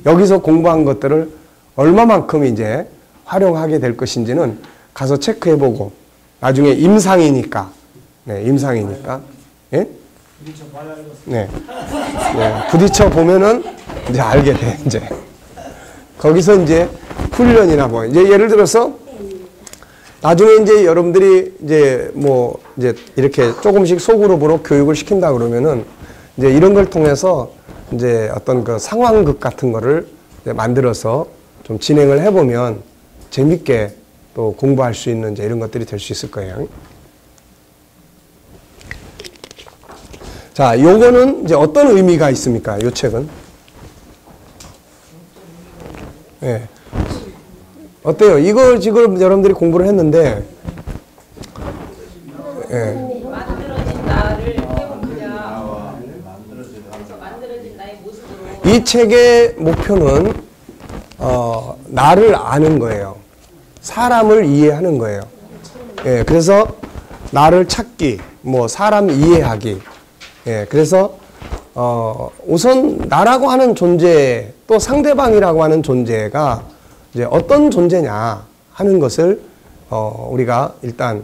여기서 공부한 것들을 얼마만큼 이제 활용하게 될 것인지는 가서 체크해보고 나중에 임상이니까 네, 임상이니까 예? 네. 네, 부딪혀 보면은 이제 알게 돼 이제 거기서 이제 훈련이나 뭐 이제 예를 들어서 나중에 이제 여러분들이 이제 뭐 이제 이렇게 조금씩 소그룹으로 교육을 시킨다 그러면은 이제 이런 걸 통해서 이제 어떤 그 상황극 같은 거를 만들어서 좀 진행을 해보면 재밌게 또 공부할 수 있는 이제 이런 것들이 될 수 있을 거예요. 자, 요거는 이제 어떤 의미가 있습니까? 요 책은? 예. 네. 어때요? 이걸 지금 여러분들이 공부를 했는데, 예. 네. 만들어진 나를 회복하자. 그래서 만들어진 나의 모습으로. 이 책의 목표는 나를 아는 거예요. 사람을 이해하는 거예요. 예, 그래서 나를 찾기, 뭐 사람 이해하기. 예, 그래서 우선 나라고 하는 존재 또 상대방이라고 하는 존재가 이제 어떤 존재냐 하는 것을 우리가 일단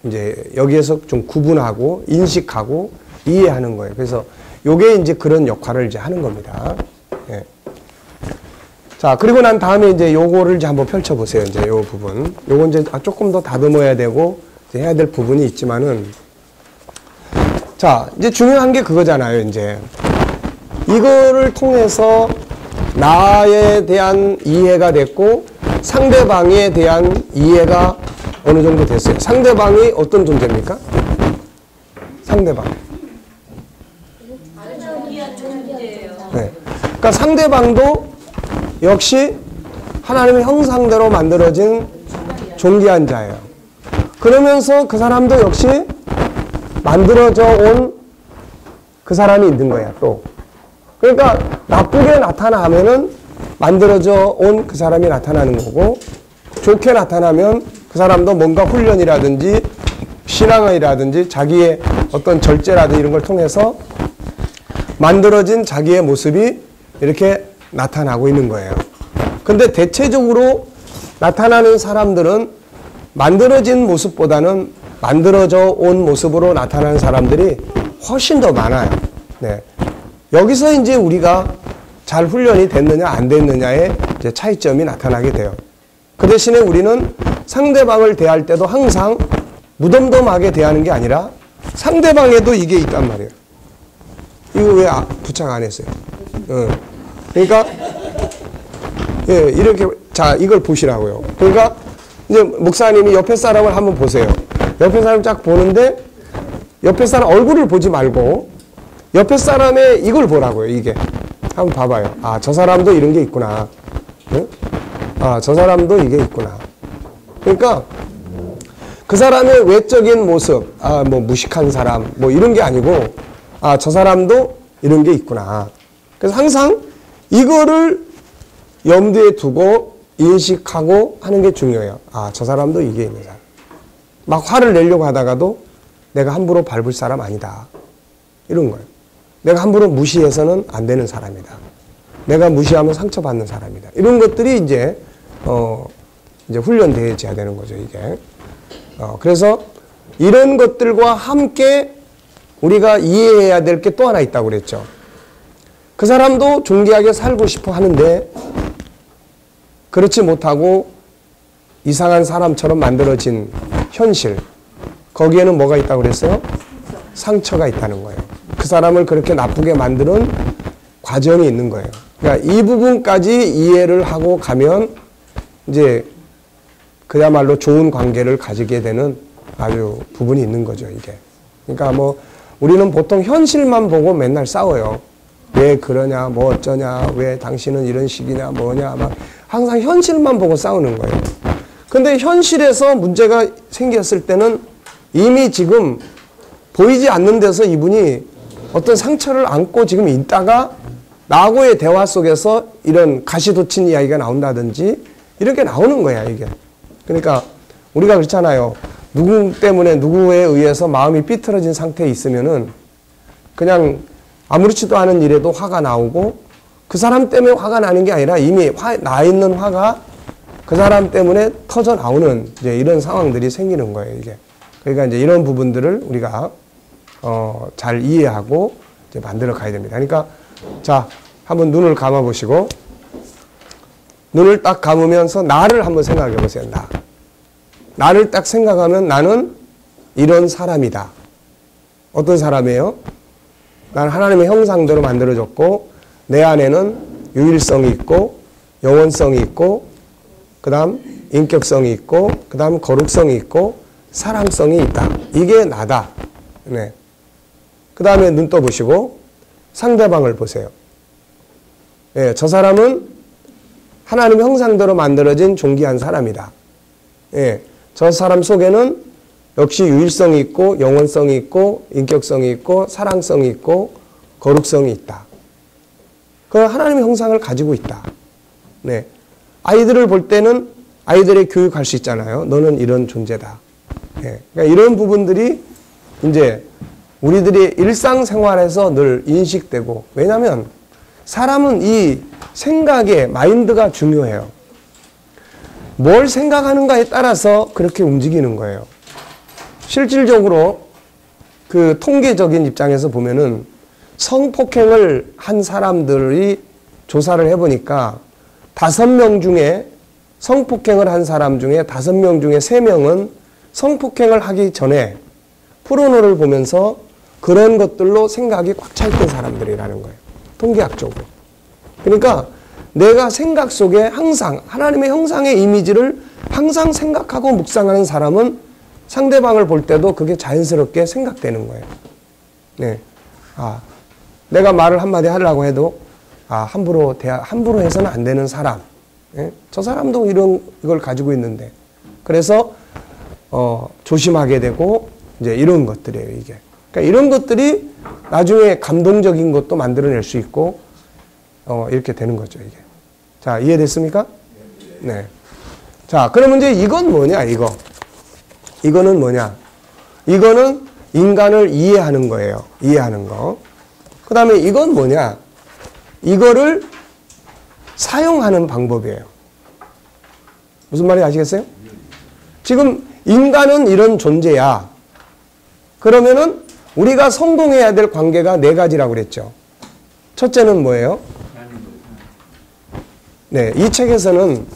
이제 여기에서 좀 구분하고 인식하고 이해하는 거예요. 그래서 요게 이제 그런 역할을 이제 하는 겁니다. 예. 자, 그리고 난 다음에 이제 요거를 이제 한번 펼쳐보세요. 이제 요 부분. 요건 이제 조금 더 다듬어야 되고 이제 해야 될 부분이 있지만은 자, 이제 중요한 게 그거잖아요. 이제 이거를 통해서 나에 대한 이해가 됐고 상대방에 대한 이해가 어느 정도 됐어요. 상대방이 어떤 존재입니까? 상대방. 네. 그러니까 상대방도 역시 하나님의 형상대로 만들어진 존귀한 자예요. 그러면서 그 사람도 역시 만들어져 온 그 사람이 있는 거야, 또. 그러니까 나쁘게 나타나면은 만들어져 온 그 사람이 나타나는 거고, 좋게 나타나면 그 사람도 뭔가 훈련이라든지 신앙이라든지 자기의 어떤 절제라든지 이런 걸 통해서 만들어진 자기의 모습이 이렇게 나타나고 있는 거예요. 근데 대체적으로 나타나는 사람들은 만들어진 모습보다는 만들어져 온 모습으로 나타나는 사람들이 훨씬 더 많아요. 네. 여기서 이제 우리가 잘 훈련이 됐느냐 안 됐느냐의 이제 차이점이 나타나게 돼요. 그 대신에 우리는 상대방을 대할 때도 항상 무덤덤하게 대하는 게 아니라 상대방에도 이게 있단 말이에요. 이거 왜 부착 안 했어요? 그러니까 예, 이렇게 자 이걸 보시라고요. 그러니까 이제 목사님이 옆에 사람을 한번 보세요. 옆에 사람 쫙 보는데 옆에 사람 얼굴을 보지 말고 옆에 사람의 이걸 보라고요. 이게 한번 봐봐요. 아, 저 사람도 이런 게 있구나. 응? 아, 저 사람도 이게 있구나. 그러니까 그 사람의 외적인 모습, 아, 뭐 무식한 사람, 뭐 이런 게 아니고, 아, 저 사람도 이런 게 있구나. 그래서 항상 이거를 염두에 두고 인식하고 하는 게 중요해요. 아, 저 사람도 이게 있는 사람. 막 화를 내려고 하다가도 내가 함부로 밟을 사람 아니다. 이런 거예요. 내가 함부로 무시해서는 안 되는 사람이다. 내가 무시하면 상처받는 사람이다. 이런 것들이 이제 훈련되어야 되는 거죠, 이게. 그래서 이런 것들과 함께 우리가 이해해야 될 게 또 하나 있다고 그랬죠. 그 사람도 존귀하게 살고 싶어 하는데 그렇지 못하고 이상한 사람처럼 만들어진 현실, 거기에는 뭐가 있다고 그랬어요? 상처가 있다는 거예요. 그 사람을 그렇게 나쁘게 만드는 과정이 있는 거예요. 그러니까 이 부분까지 이해를 하고 가면 이제 그야말로 좋은 관계를 가지게 되는 아주 부분이 있는 거죠, 이게. 그러니까 뭐 우리는 보통 현실만 보고 맨날 싸워요. 왜 그러냐, 뭐 어쩌냐, 왜 당신은 이런 식이냐, 뭐냐, 막 항상 현실만 보고 싸우는 거예요. 근데 현실에서 문제가 생겼을 때는 이미 지금 보이지 않는 데서 이분이 어떤 상처를 안고 지금 있다가 나하고의 대화 속에서 이런 가시돋친 이야기가 나온다든지 이렇게 나오는 거야, 이게. 그러니까 우리가 그렇잖아요. 누구 때문에 누구에 의해서 마음이 삐뚤어진 상태에 있으면은 그냥 아무렇지도 않은 일에도 화가 나오고 그 사람 때문에 화가 나는 게 아니라 이미 나 있는 화가 그 사람 때문에 터져 나오는 이제 이런 상황들이 생기는 거예요, 이게. 그러니까 이제 이런 부분들을 우리가 잘 이해하고 이제 만들어 가야 됩니다. 그러니까 자, 한번 눈을 감아 보시고 눈을 딱 감으면서 나를 한번 생각해 보세요. 나를 딱 생각하면 나는 이런 사람이다. 어떤 사람이에요? 나는 하나님의 형상대로 만들어졌고 내 안에는 유일성이 있고 영원성이 있고 그 다음 인격성이 있고 그 다음 거룩성이 있고 사랑성이 있다. 이게 나다. 네. 그 다음에 눈 떠보시고 상대방을 보세요. 예, 저 사람은 하나님의 형상대로 만들어진 존귀한 사람이다. 예, 저 사람 속에는 역시 유일성이 있고 영원성이 있고 인격성이 있고 사랑성이 있고 거룩성이 있다. 그 하나님의 형상을 가지고 있다. 네, 아이들을 볼 때는 아이들의 교육할 수 있잖아요. 너는 이런 존재다. 예, 그러니까 이런 부분들이 이제 우리들이 일상생활에서 늘 인식되고, 왜냐하면 사람은 이 생각의 마인드가 중요해요. 뭘 생각하는가에 따라서 그렇게 움직이는 거예요. 실질적으로 그 통계적인 입장에서 보면은 성폭행을 한 사람들이 조사를 해보니까 5명 중에 성폭행을 한 사람 중에 5명 중에 3명은 성폭행을 하기 전에 포르노를 보면서 그런 것들로 생각이 꽉 차 있던 사람들이라는 거예요. 통계학적으로. 그러니까 내가 생각 속에 항상 하나님의 형상의 이미지를 항상 생각하고 묵상하는 사람은 상대방을 볼 때도 그게 자연스럽게 생각되는 거예요. 네. 내가 말을 한마디 하려고 해도 함부로 해서는 안 되는 사람. 예? 저 사람도 이걸 가지고 있는데. 그래서 조심하게 되고 이제 이런 것들이에요, 이게. 그러니까 이런 것들이 나중에 감동적인 것도 만들어낼 수 있고 이렇게 되는 거죠, 이게. 자, 이해됐습니까? 네. 자, 그러면 이제 이건 뭐냐, 이거. 이거는 뭐냐? 이거는 인간을 이해하는 거예요. 이해하는 거. 그 다음에 이건 뭐냐? 이거를 사용하는 방법이에요. 무슨 말인지 아시겠어요? 지금 인간은 이런 존재야. 그러면은 우리가 성공해야 될 관계가 4가지라고 그랬죠. 첫째는 뭐예요? 네, 이 책에서는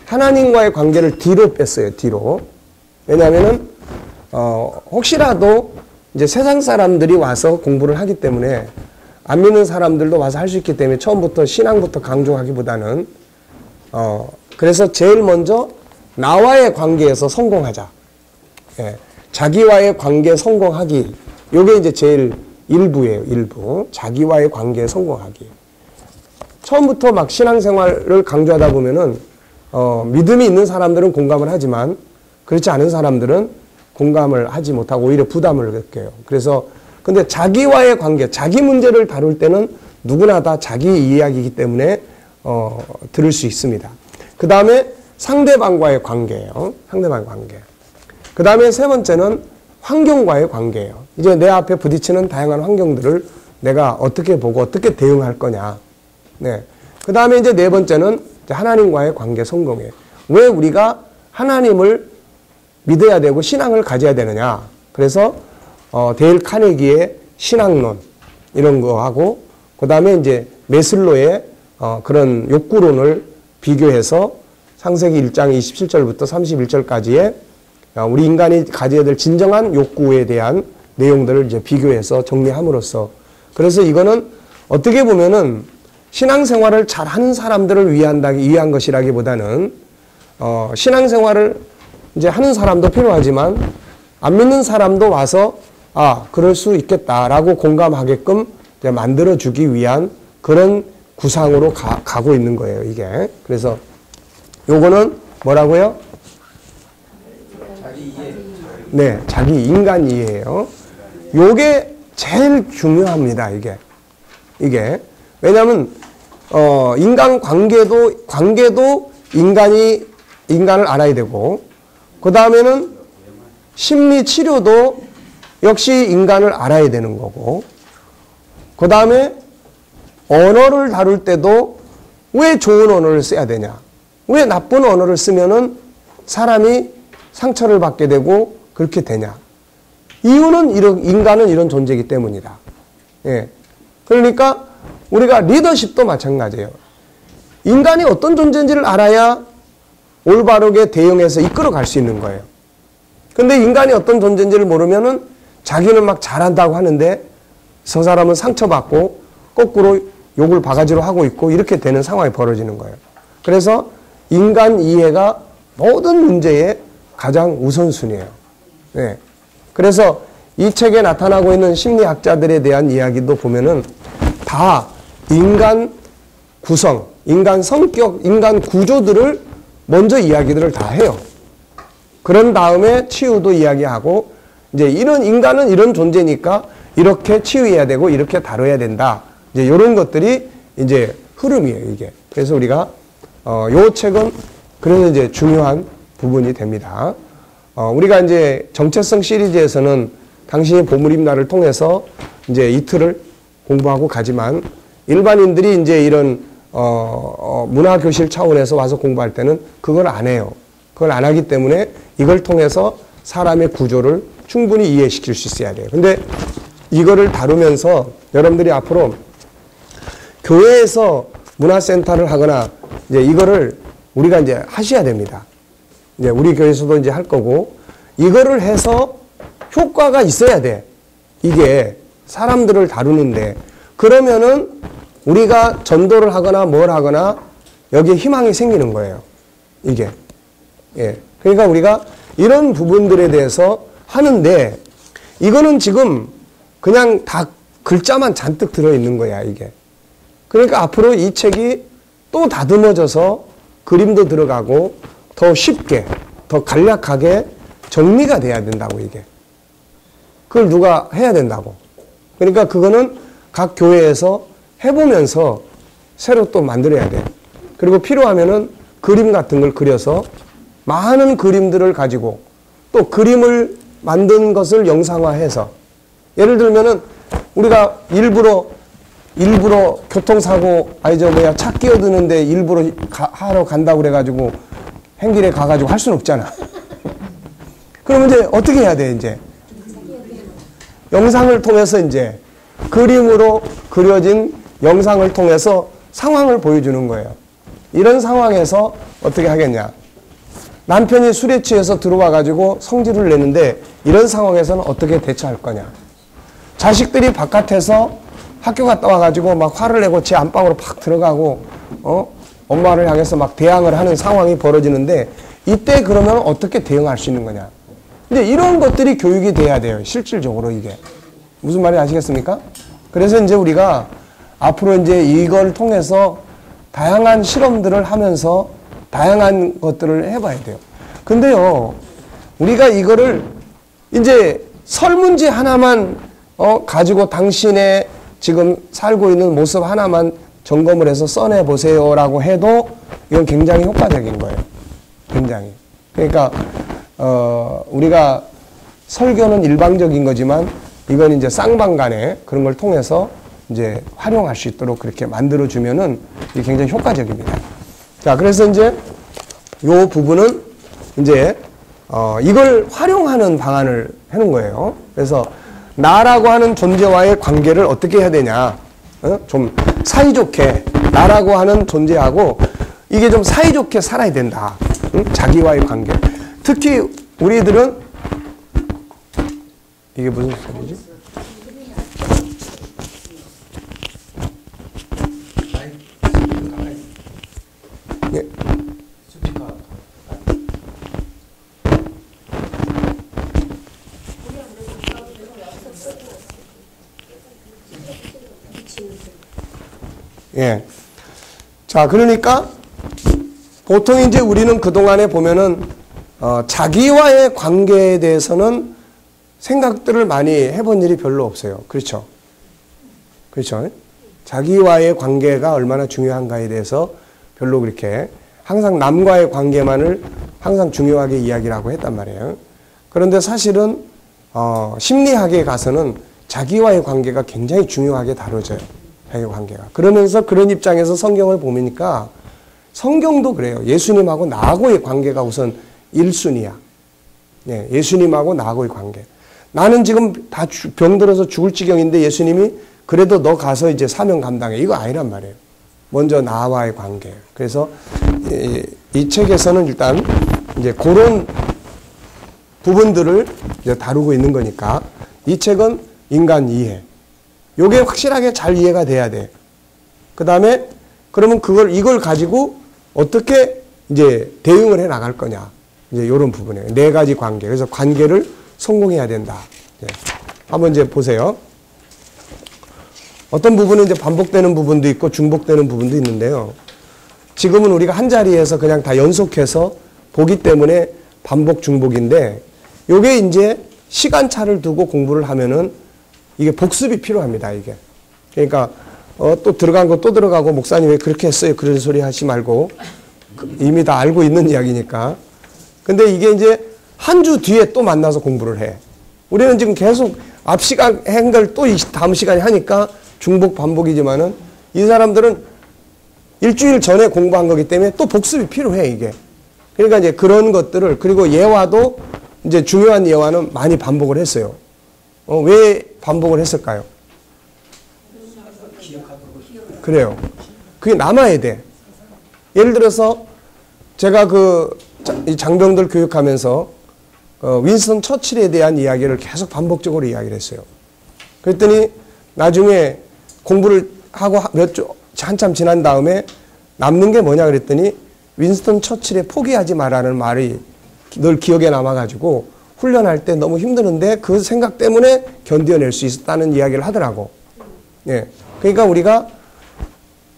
하나님과의 관계를 뒤로 뺐어요. 뒤로. 왜냐하면은 혹시라도 이제 세상 사람들이 와서 공부를 하기 때문에 안 믿는 사람들도 와서 할 수 있기 때문에 처음부터 신앙부터 강조하기보다는 그래서 제일 먼저 나와의 관계에서 성공하자. 예, 자기와의 관계 성공하기. 요게 이제 제일 일부예요. 일부. 자기와의 관계에 성공하기. 처음부터 막 신앙생활을 강조하다 보면은 믿음이 있는 사람들은 공감을 하지만 그렇지 않은 사람들은 공감을 하지 못하고 오히려 부담을 느껴요. 그래서 근데 자기와의 관계, 자기 문제를 다룰 때는 누구나 다 자기 이야기이기 때문에 들을 수 있습니다. 그 다음에 상대방과의 관계예요. 상대방과의 관계. 그 다음에 3번째는 환경과의 관계예요. 이제 내 앞에 부딪히는 다양한 환경들을 내가 어떻게 보고 어떻게 대응할 거냐. 네. 그 다음에 이제 4번째는 하나님과의 관계 성공이에요. 왜 우리가 하나님을 믿어야 되고 신앙을 가져야 되느냐. 그래서 데일 카네기의 신앙론 이런 거 하고 그 다음에 이제 메슬로의 그런 욕구론을 비교해서 창세기 1장 27절부터 31절까지의 우리 인간이 가져야 될 진정한 욕구에 대한 내용들을 이제 비교해서 정리함으로써 그래서 이거는 어떻게 보면은 신앙생활을 잘하는 사람들을 위한 것이라기보다는 신앙생활을 이제 하는 사람도 필요하지만 안 믿는 사람도 와서 그럴 수 있겠다라고 공감하게끔 이제 만들어주기 위한 그런 구상으로 가고 있는 거예요, 이게. 그래서 요거는 뭐라고요? 자기 이해. 네, 자기 인간 이해예요. 요게 제일 중요합니다, 이게. 왜냐면 인간 관계도 인간을 알아야 되고 그 다음에는 심리 치료도 역시 인간을 알아야 되는 거고 그 다음에 언어를 다룰 때도 왜 좋은 언어를 써야 되냐? 왜 나쁜 언어를 쓰면은 사람이 상처를 받게 되고 그렇게 되냐? 이유는 인간은 이런 존재이기 때문이다. 예. 그러니까 우리가 리더십도 마찬가지예요. 인간이 어떤 존재인지를 알아야 올바르게 대응해서 이끌어 갈 수 있는 거예요. 근데 인간이 어떤 존재인지를 모르면은 자기는 막 잘한다고 하는데 저 사람은 상처받고 거꾸로 욕을 바가지로 하고 있고 이렇게 되는 상황이 벌어지는 거예요. 그래서 인간 이해가 모든 문제의 가장 우선순위예요. 네. 그래서 이 책에 나타나고 있는 심리학자들에 대한 이야기도 보면은 다 인간 구성, 인간 성격, 인간 구조들을 먼저 이야기들을 다 해요. 그런 다음에 치유도 이야기하고 이제 이런 인간은 이런 존재니까 이렇게 치유해야 되고 이렇게 다뤄야 된다. 이제 이런 것들이 이제 흐름이에요, 이게. 그래서 우리가 요 책은 그래서 이제 중요한 부분이 됩니다. 우리가 이제 정체성 시리즈에서는 당신이 보물입날을 통해서 이제 이틀을 공부하고 가지만 일반인들이 이제 이런 문화교실 차원에서 와서 공부할 때는 그걸 안 해요. 그걸 안 하기 때문에 이걸 통해서 사람의 구조를 충분히 이해시킬 수 있어야 돼요. 근데 이거를 다루면서 여러분들이 앞으로 교회에서 문화센터를 하거나 이제 이거를 우리가 이제 하셔야 됩니다. 이제 우리 교회에서도 이제 할 거고 이거를 해서 효과가 있어야 돼. 이게 사람들을 다루는데 그러면은 우리가 전도를 하거나 뭘 하거나 여기에 희망이 생기는 거예요. 이게. 예. 그러니까 우리가 이런 부분들에 대해서 하는데 이거는 지금 그냥 다 글자만 잔뜩 들어있는 거야, 이게. 그러니까 앞으로 이 책이 또 다듬어져서 그림도 들어가고 더 쉽게, 더 간략하게 정리가 돼야 된다고, 이게. 그걸 누가 해야 된다고. 그러니까 그거는 각 교회에서 해보면서 새로 또 만들어야 돼. 그리고 필요하면은 그림 같은 걸 그려서 많은 그림들을 가지고 또 그림을 만든 것을 영상화해서 예를 들면은 우리가 일부러 교통사고 차 끼어드는데 일부러 하러 간다고 그래가지고 행길에 가가지고 할 수는 없잖아. 그러면 이제 어떻게 해야 돼, 이제? 영상을 통해서 이제 그림으로 그려진 영상을 통해서 상황을 보여주는 거예요. 이런 상황에서 어떻게 하겠냐. 남편이 술에 취해서 들어와가지고 성질을 내는데 이런 상황에서는 어떻게 대처할 거냐. 자식들이 바깥에서 학교 갔다 와가지고 막 화를 내고 제 안방으로 팍 들어가고 엄마를 향해서 막 대항을 하는 상황이 벌어지는데 이때 그러면 어떻게 대응할 수 있는 거냐. 근데 이런 것들이 교육이 돼야 돼요. 실질적으로 이게. 무슨 말인지 아시겠습니까? 그래서 이제 우리가 앞으로 이제 이걸 통해서 다양한 실험들을 하면서 다양한 것들을 해봐야 돼요. 근데요, 우리가 이거를 이제 설문지 하나만 가지고 당신의 지금 살고 있는 모습 하나만 점검을 해서 써내보세요라고 해도 이건 굉장히 효과적인 거예요. 굉장히. 그러니까 우리가 설교는 일방적인 거지만 이건 이제 쌍방간에 그런 걸 통해서 이제 활용할 수 있도록 그렇게 만들어주면은 이게 굉장히 효과적입니다. 자, 그래서 이제 요 부분은 이제 이걸 활용하는 방안을 해놓은 거예요. 그래서 나라고 하는 존재와의 관계를 어떻게 해야 되냐. 좀 사이좋게 나라고 하는 존재하고 이게 좀 사이좋게 살아야 된다. 자기와의 관계. 특히 우리들은 이게 무슨 소리지? 예. 예. 자, 그러니까 보통 이제 우리는 그동안에 보면은 자기와의 관계에 대해서는 생각들을 많이 해본 일이 별로 없어요. 그렇죠? 그렇죠? 자기와의 관계가 얼마나 중요한가에 대해서 별로 그렇게 항상 남과의 관계만을 항상 중요하게 이야기를 하고 했단 말이에요. 그런데 사실은 심리학에 가서는 자기와의 관계가 굉장히 중요하게 다뤄져요. 자기와 관계가. 그러면서 그런 입장에서 성경을 보니까 성경도 그래요. 예수님하고 나하고의 관계가 우선 1순위야. 네, 예수님하고 나하고의 관계. 나는 지금 다 병들어서 죽을 지경인데 예수님이 그래도 너 가서 이제 사명 감당해. 이거 아니란 말이에요. 먼저 나와의 관계. 그래서 이 책에서는 일단 이제 그런 부분들을 이제 다루고 있는 거니까 이 책은 인간 이해. 요게 확실하게 잘 이해가 돼야 돼. 그 다음에 그러면 이걸 가지고 어떻게 이제 대응을 해 나갈 거냐. 이제 요런 부분이에요. 4가지 관계. 그래서 관계를 성공해야 된다. 한번 이제 보세요. 어떤 부분은 이제 반복되는 부분도 있고 중복되는 부분도 있는데요. 지금은 우리가 한 자리에서 그냥 다 연속해서 보기 때문에 반복 중복인데 요게 이제 시간차를 두고 공부를 하면은 이게 복습이 필요합니다, 이게. 그러니까 또 들어간 거 또 들어가고 목사님 왜 그렇게 했어요? 그런 소리 하지 말고 이미 다 알고 있는 이야기니까. 근데 이게 이제 한 주 뒤에 또 만나서 공부를 해. 우리는 지금 계속 앞 시간 한 걸 또 다음 시간에 하니까 중복 반복이지만은 이 사람들은 일주일 전에 공부한 거기 때문에 또 복습이 필요해, 이게. 그러니까 이제 그런 것들을, 그리고 예화도 이제 중요한 예화는 많이 반복을 했어요. 왜 반복을 했을까요? 그래요. 그게 남아야 돼. 예를 들어서 제가 이 장병들 교육하면서 윈스턴 처칠에 대한 이야기를 계속 반복적으로 이야기를 했어요. 그랬더니 나중에 공부를 하고 한참 지난 다음에 남는 게 뭐냐 그랬더니 윈스턴 처칠의 포기하지 마라는 말이 늘 기억에 남아가지고 훈련할 때 너무 힘드는데 그 생각 때문에 견뎌낼 수 있었다는 이야기를 하더라고. 예. 그러니까 우리가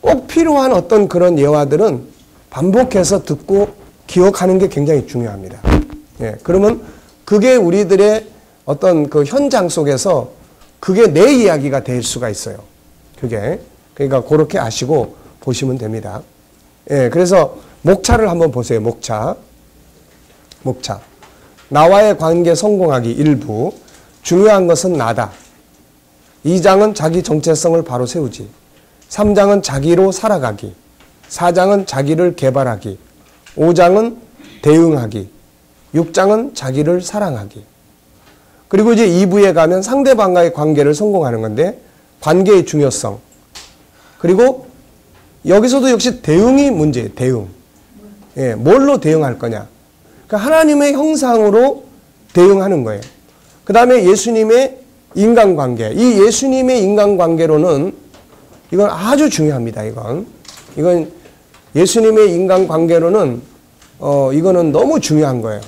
꼭 필요한 어떤 그런 예화들은 반복해서 듣고 기억하는 게 굉장히 중요합니다. 예. 그러면 그게 우리들의 어떤 그 현장 속에서 그게 내 이야기가 될 수가 있어요. 그게. 그러니까 그렇게 아시고 보시면 됩니다. 예. 그래서 목차를 한번 보세요. 목차. 나와의 관계 성공하기 1부. 중요한 것은 나다. 2장은 자기 정체성을 바로 세우지. 3장은 자기로 살아가기. 4장은 자기를 개발하기. 5장은 대응하기. 6장은 자기를 사랑하기. 그리고 이제 2부에 가면 상대방과의 관계를 성공하는 건데 관계의 중요성. 그리고 여기서도 역시 대응이 문제예요. 대응. 예, 뭘로 대응할 거냐. 그러니까 하나님의 형상으로 대응하는 거예요. 그 다음에 예수님의 인간관계. 이 예수님의 인간관계로는 이건 아주 중요합니다. 이건 예수님의 인간관계로는 이거는 너무 중요한 거예요.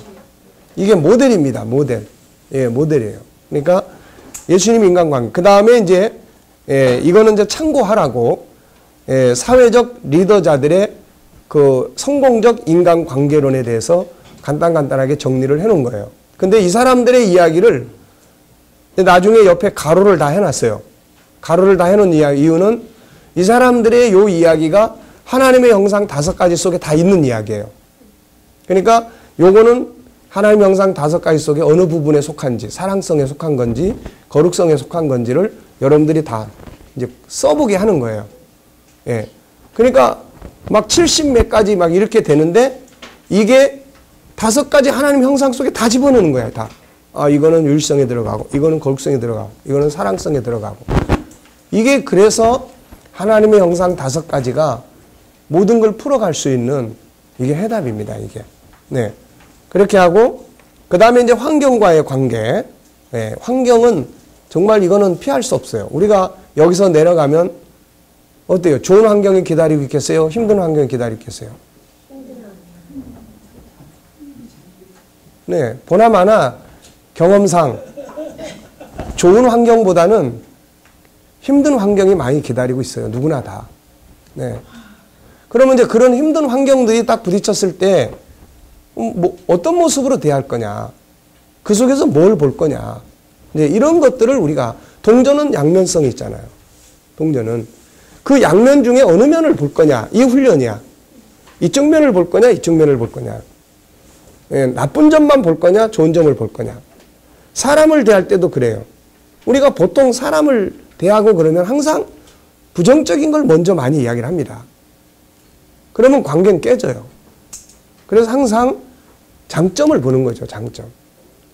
이게 모델입니다. 모델. 예, 모델이에요. 그러니까 예수님 인간관계. 그 다음에 이제 이거는 이제 참고하라고 사회적 리더자들의 그 성공적 인간관계론에 대해서 간단하게 정리를 해놓은 거예요. 근데 이 사람들의 이야기를 나중에 옆에 가로를 다 해놨어요. 가로를 다 해놓은 이유는 이 사람들의 요 이야기가 하나님의 형상 5가지 속에 다 있는 이야기예요. 그러니까 요거는 하나님의 형상 5가지 속에 어느 부분에 속한지, 사랑성에 속한 건지, 거룩성에 속한 건지를 여러분들이 다 이제 써보게 하는 거예요. 예. 그러니까 막 70몇 가지 막 이렇게 되는데 이게 5가지 하나님 형상 속에 다 집어넣는 거예요, 다. 아, 이거는 윤리성에 들어가고, 이거는 거룩성에 들어가고, 이거는 사랑성에 들어가고. 이게 그래서 하나님의 형상 5가지가 모든 걸 풀어갈 수 있는 이게 해답입니다, 이게. 네. 그렇게 하고, 그 다음에 이제 환경과의 관계. 네. 환경은 정말 이거는 피할 수 없어요. 우리가 여기서 내려가면 어때요? 좋은 환경이 기다리고 있겠어요? 힘든 환경이 기다리고 있겠어요? 네. 보나마나 경험상 좋은 환경보다는 힘든 환경이 많이 기다리고 있어요. 누구나 다. 네. 그러면 이제 그런 힘든 환경들이 딱 부딪혔을 때, 어떤 모습으로 대할 거냐. 그 속에서 뭘 볼 거냐. 이제 이런 것들을 우리가, 동전은 양면성이 있잖아요. 동전은. 그 양면 중에 어느 면을 볼 거냐. 이 훈련이야. 이쪽 면을 볼 거냐, 이쪽 면을 볼 거냐. 예, 나쁜 점만 볼 거냐, 좋은 점을 볼 거냐. 사람을 대할 때도 그래요. 우리가 보통 사람을 대하고 그러면 항상 부정적인 걸 먼저 많이 이야기를 합니다. 그러면 관계는 깨져요. 그래서 항상 장점을 보는 거죠, 장점.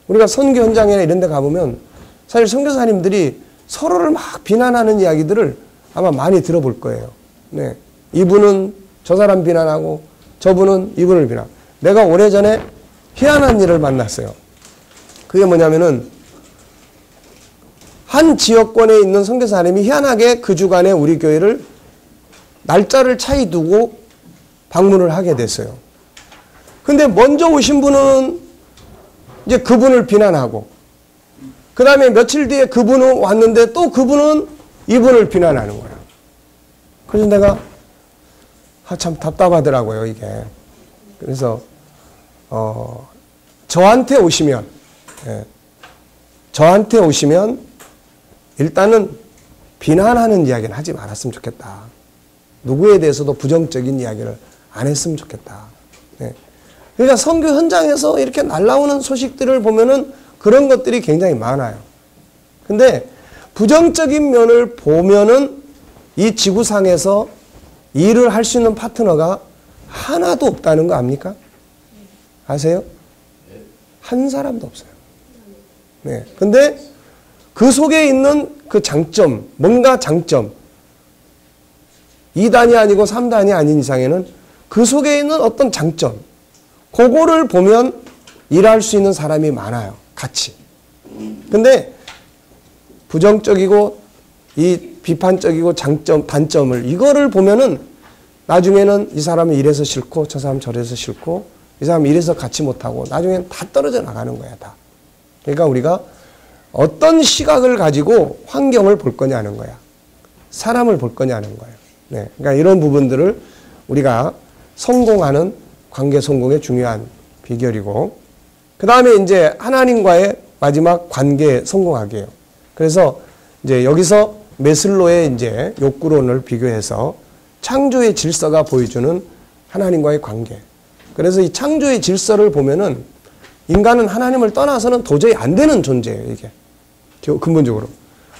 우리가 선교 현장이나 이런 데 가보면 사실 선교사님들이 서로를 막 비난하는 이야기들을 아마 많이 들어볼 거예요. 네. 이분은 저 사람 비난하고 저분은 이분을 비난하고. 내가 오래전에 희한한 일을 만났어요. 그게 뭐냐면은 한 지역권에 있는 선교사님이 희한하게 그 주간에 우리 교회를 날짜를 차이 두고 방문을 하게 됐어요. 근데 먼저 오신 분은 이제 그분을 비난하고, 그 다음에 며칠 뒤에 그분은 왔는데 또 그분은 이분을 비난하는 거야. 그래서 내가 참 답답하더라고요, 이게. 그래서 저한테 오시면, 저한테 오시면 일단은 비난하는 이야기는 하지 말았으면 좋겠다. 누구에 대해서도 부정적인 이야기를 안 했으면 좋겠다. 네. 그러니까 선교 현장에서 이렇게 날라오는 소식들을 보면은 그런 것들이 굉장히 많아요. 근데 부정적인 면을 보면은 이 지구상에서 일을 할 수 있는 파트너가 하나도 없다는 거 압니까? 아세요? 한 사람도 없어요. 네. 근데 그 속에 있는 그 장점, 뭔가 장점, 2단이 아니고 3단이 아닌 이상에는 그 속에 있는 어떤 장점, 그거를 보면 일할 수 있는 사람이 많아요. 같이. 근데 부정적이고 이 비판적이고 장점, 단점을 이거를 보면은 나중에는 이 사람은 이래서 싫고 저 사람은 저래서 싫고 이 사람은 이래서 같이 못하고 나중에는 다 떨어져 나가는 거야, 다. 그러니까 우리가 어떤 시각을 가지고 환경을 볼 거냐는 거야. 사람을 볼 거냐는 거예요. 네. 그러니까 이런 부분들을 우리가 성공하는 관계 성공의 중요한 비결이고, 그 다음에 이제 하나님과의 마지막 관계 성공하기예요. 그래서 이제 여기서 메슬로의 이제 욕구론을 비교해서 창조의 질서가 보여주는 하나님과의 관계. 그래서 이 창조의 질서를 보면은 인간은 하나님을 떠나서는 도저히 안 되는 존재예요, 이게. 근본적으로.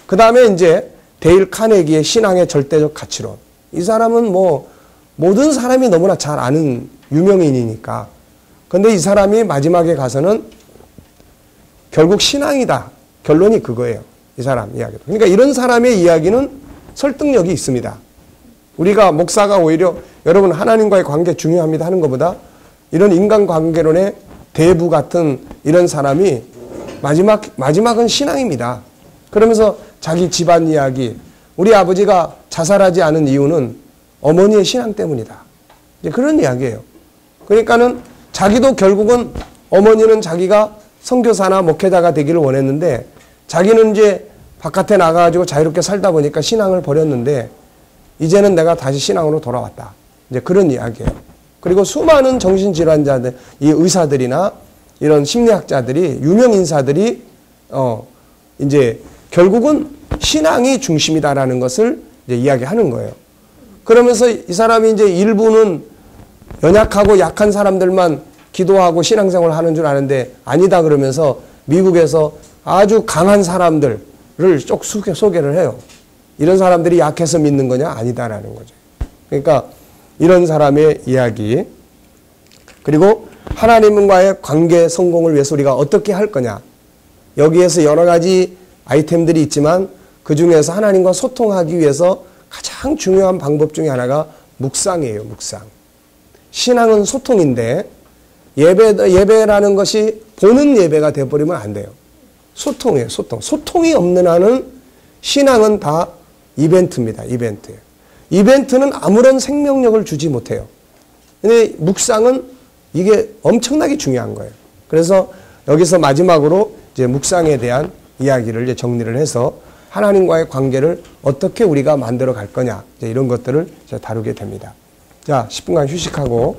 그 다음에 이제 데일 카네기의 신앙의 절대적 가치론. 이 사람은 뭐 모든 사람이 너무나 잘 아는 유명인이니까. 근데 이 사람이 마지막에 가서는 결국 신앙이다. 결론이 그거예요. 이 사람 이야기도. 그러니까 이런 사람의 이야기는 설득력이 있습니다. 우리가 목사가 오히려 여러분 하나님과의 관계 중요합니다 하는 것보다 이런 인간관계론의 대부 같은 이런 사람이 마지막은 신앙입니다. 그러면서 자기 집안 이야기, 우리 아버지가 자살하지 않은 이유는 어머니의 신앙 때문이다. 이제 그런 이야기예요. 그러니까는 자기도 결국은 어머니는 자기가 선교사나 목회자가 되기를 원했는데 자기는 이제 바깥에 나가가지고 자유롭게 살다 보니까 신앙을 버렸는데 이제는 내가 다시 신앙으로 돌아왔다. 이제 그런 이야기예요. 그리고 수많은 정신질환자들, 이 의사들이나 이런 심리학자들이, 유명 인사들이, 이제 결국은 신앙이 중심이다라는 것을 이제 이야기하는 거예요. 그러면서 이 사람이 이제 일부는 연약하고 약한 사람들만 기도하고 신앙생활을 하는 줄 아는데 아니다 그러면서 미국에서 아주 강한 사람들을 쭉 소개를 해요. 이런 사람들이 약해서 믿는 거냐? 아니다라는 거죠. 그러니까 이런 사람의 이야기, 그리고 하나님과의 관계 성공을 위해서 우리가 어떻게 할 거냐. 여기에서 여러 가지 아이템들이 있지만 그 중에서 하나님과 소통하기 위해서 가장 중요한 방법 중에 하나가 묵상이에요. 묵상. 신앙은 소통인데 예배라는 것이 보는 예배가 되어버리면 안 돼요. 소통이에요. 소통. 소통이 없는 한은 신앙은 다 이벤트입니다. 이벤트예요. 이벤트는 아무런 생명력을 주지 못해요. 근데 묵상은 이게 엄청나게 중요한 거예요. 그래서 여기서 마지막으로 이제 묵상에 대한 이야기를 이제 정리를 해서 하나님과의 관계를 어떻게 우리가 만들어 갈 거냐, 이제 이런 것들을 이제 다루게 됩니다. 자, 10분간 휴식하고